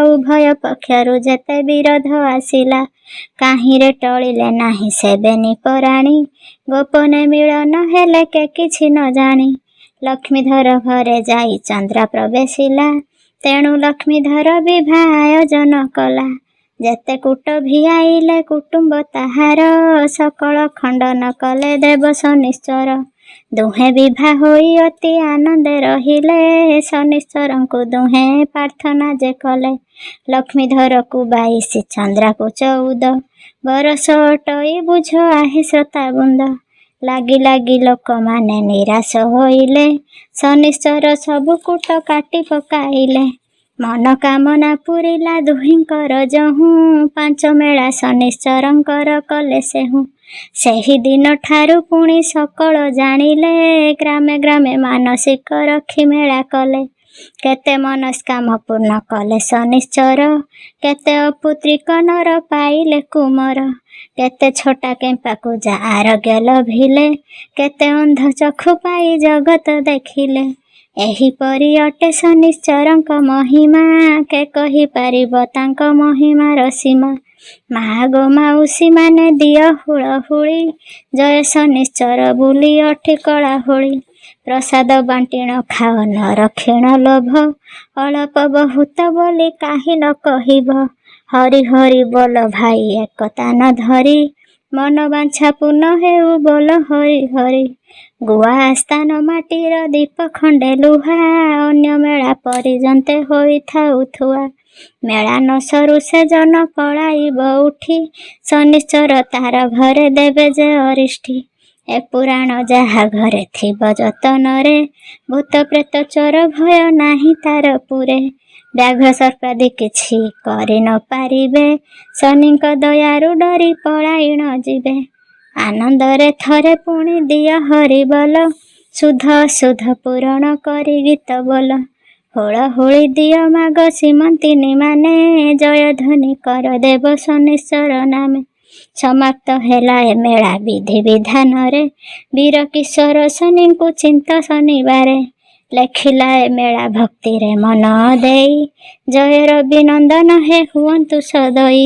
ଉଭୟ ପକ୍ଷରୁ ଯେତେ ବିରୋଧ ଆସିଲା। କାହିଁରେ ଟଳିଲେ ନାହିଁ ସେ ବେନିପରାଣୀ, ଗୋପନେ ମିଳନ ହେଲେ କେ କିଛି ନ ଜାଣି। ଲକ୍ଷ୍ମୀଧର ଘରେ ଯାଇ ଚନ୍ଦ୍ରା ପ୍ରବେଶିଲା, ତେଣୁ ଲକ୍ଷ୍ମୀଧର ବିଭା ଆୟୋଜନ କଲା। ଯେତେ କୂଟ ଭିଆଇଲେ କୁଟୁମ୍ବ ତାହାର, ସକଳ ଖଣ୍ଡନ କଲେ ଦେବ ଶନିଶ୍ଚର। ଦୁହେଁ ବିଭା ହୋଇ ଅତି ଆନନ୍ଦେ ରହିଲେ, ଶନିଶ୍ଚରଙ୍କୁ ଦୁହେଁ ପ୍ରାର୍ଥନା ଯେ କଲେ। ଲକ୍ଷ୍ମୀଧରକୁ 22, ଚନ୍ଦ୍ରାକୁ 14 ବରଷ ଅଟଇ ବୁଝ ଆହେ ଶ୍ରୋତାବୃନ୍ଦ। ଲାଗି ଲାଗି ଲୋକମାନେ ନିରାଶ ହୋଇଲେ, ଶନିଶ୍ଚର ସବୁ କୂଟ କାଟି ପକାଇଲେ। ମନକାମନା ପୂରିଲା ଦୁହିଁଙ୍କର ଯହୁଁ, ପାଞ୍ଚ ମେଳା ଶନିଶ୍ଚରଙ୍କର କଲେ ସେହୁଁ। ସେହି ଦିନ ଠାରୁ ପୁଣି ସକଳ ଜାଣିଲେ, ଗ୍ରାମେ ଗ୍ରାମେ ମାନସିକ ରଖି ମେଳା କଲେ। କେତେ ମନସ୍କାମ ପୂର୍ଣ୍ଣ କଲେ ଶନିଶ୍ଚର, କେତେ ଅପୁତ୍ରିକ ନର ପାଇଲେ କୁମର। କେତେ ଛୋଟା କେମ୍ପାକୁ ଯା ଆରୋଗ୍ୟ ଲଭିଲେ, କେତେ ଅନ୍ଧ ଚକ୍ଷୁ ପାଇ ଜଗତ ଦେଖିଲେ। ଏହିପରି ଅଟେ ଶନିଶ୍ଚରଙ୍କ ମହିମା, କେ କହିପାରିବ ତାଙ୍କ ମହିମାର ସୀମା। ମା ଗୋ ମାଉସୀ ମାନେ ଦିଅ ହୁଳହୁଳି, ଜୟ ଶନିଶ୍ଚର ବୋଲି ଅଠି କଳା ହୋଳି। ପ୍ରସାଦ ବାଣ୍ଟିଣ ଖାଅ ନ ରଖିଣ ଲୋଭ, ଅଳପ ବହୁତ ବୋଲି କାହିଁ ନ କହିବ। ହରି ହରି ବୋଲ ଭାଇ ଏକତା ନ ଧରି, ମନ ବାଞ୍ଛା ପୂର୍ଣ୍ଣ ହେଉ ବୋଲ ହରି ହରି। ଗୁଆ ଆସ୍ଥାନ ମାଟିର ଦୀପ ଖଣ୍ଡେ ଲୁହା, ଅନ୍ୟ ମେଳା ପରିଜନ୍ତେ ହୋଇଥାଉ ଥୁଆ। ମେଳା ନ ସରୁ ସେ ଜନ ପଳାଇବ ଉଠି, ଶନିଶ୍ଚର ତାର ଘରେ ଦେବେ ଯେ ଅରିଷ୍ଟି। ଏ ପୁରାଣ ଯାହା ଘରେ ଥିବ ଯତନରେ, ଭୂତ ପ୍ରେତ ଚୋର ଭୟ ନାହିଁ ତାର ପୁରେ। ବ୍ୟାଘ୍ର ସର୍ପାଦି କିଛି କରି ନ ପାରିବେ, ଶନିଙ୍କ ଦୟାରୁ ଡରି ପଳାଇଣ ଯିବେ। ଆନନ୍ଦରେ ଥରେ ପୁଣି ଦିଅ ହରିବୋଲ, ଶୁଦ୍ଧ ଅଶୁଦ୍ଧ ପୂରଣ କରି ଗୀତ ବୋଲ। ହୋଳ ହୋଳି ଦିଅ ମାଗ ସୀମନ୍ତିନୀ ମାନେ, ଜୟ ଧ୍ୱନି କର ଦେବ ଶନିଶ୍ଚର ନାମେ। समाप्त ହେଲା ଏ ମେଳା ବିଧି ବିଧାନରେ ବୀର କିଶୋର ଶନିଙ୍କୁ ଚିନ୍ତ ଶନିବାରେ ଲେଖିଲା ଏ ମେଳା ଭକ୍ତିରେ ମନ ଦେଇ ଜୟ ରବି ନନ୍ଦନ ହେ ହୁଅନ୍ତୁ ସଦଇ।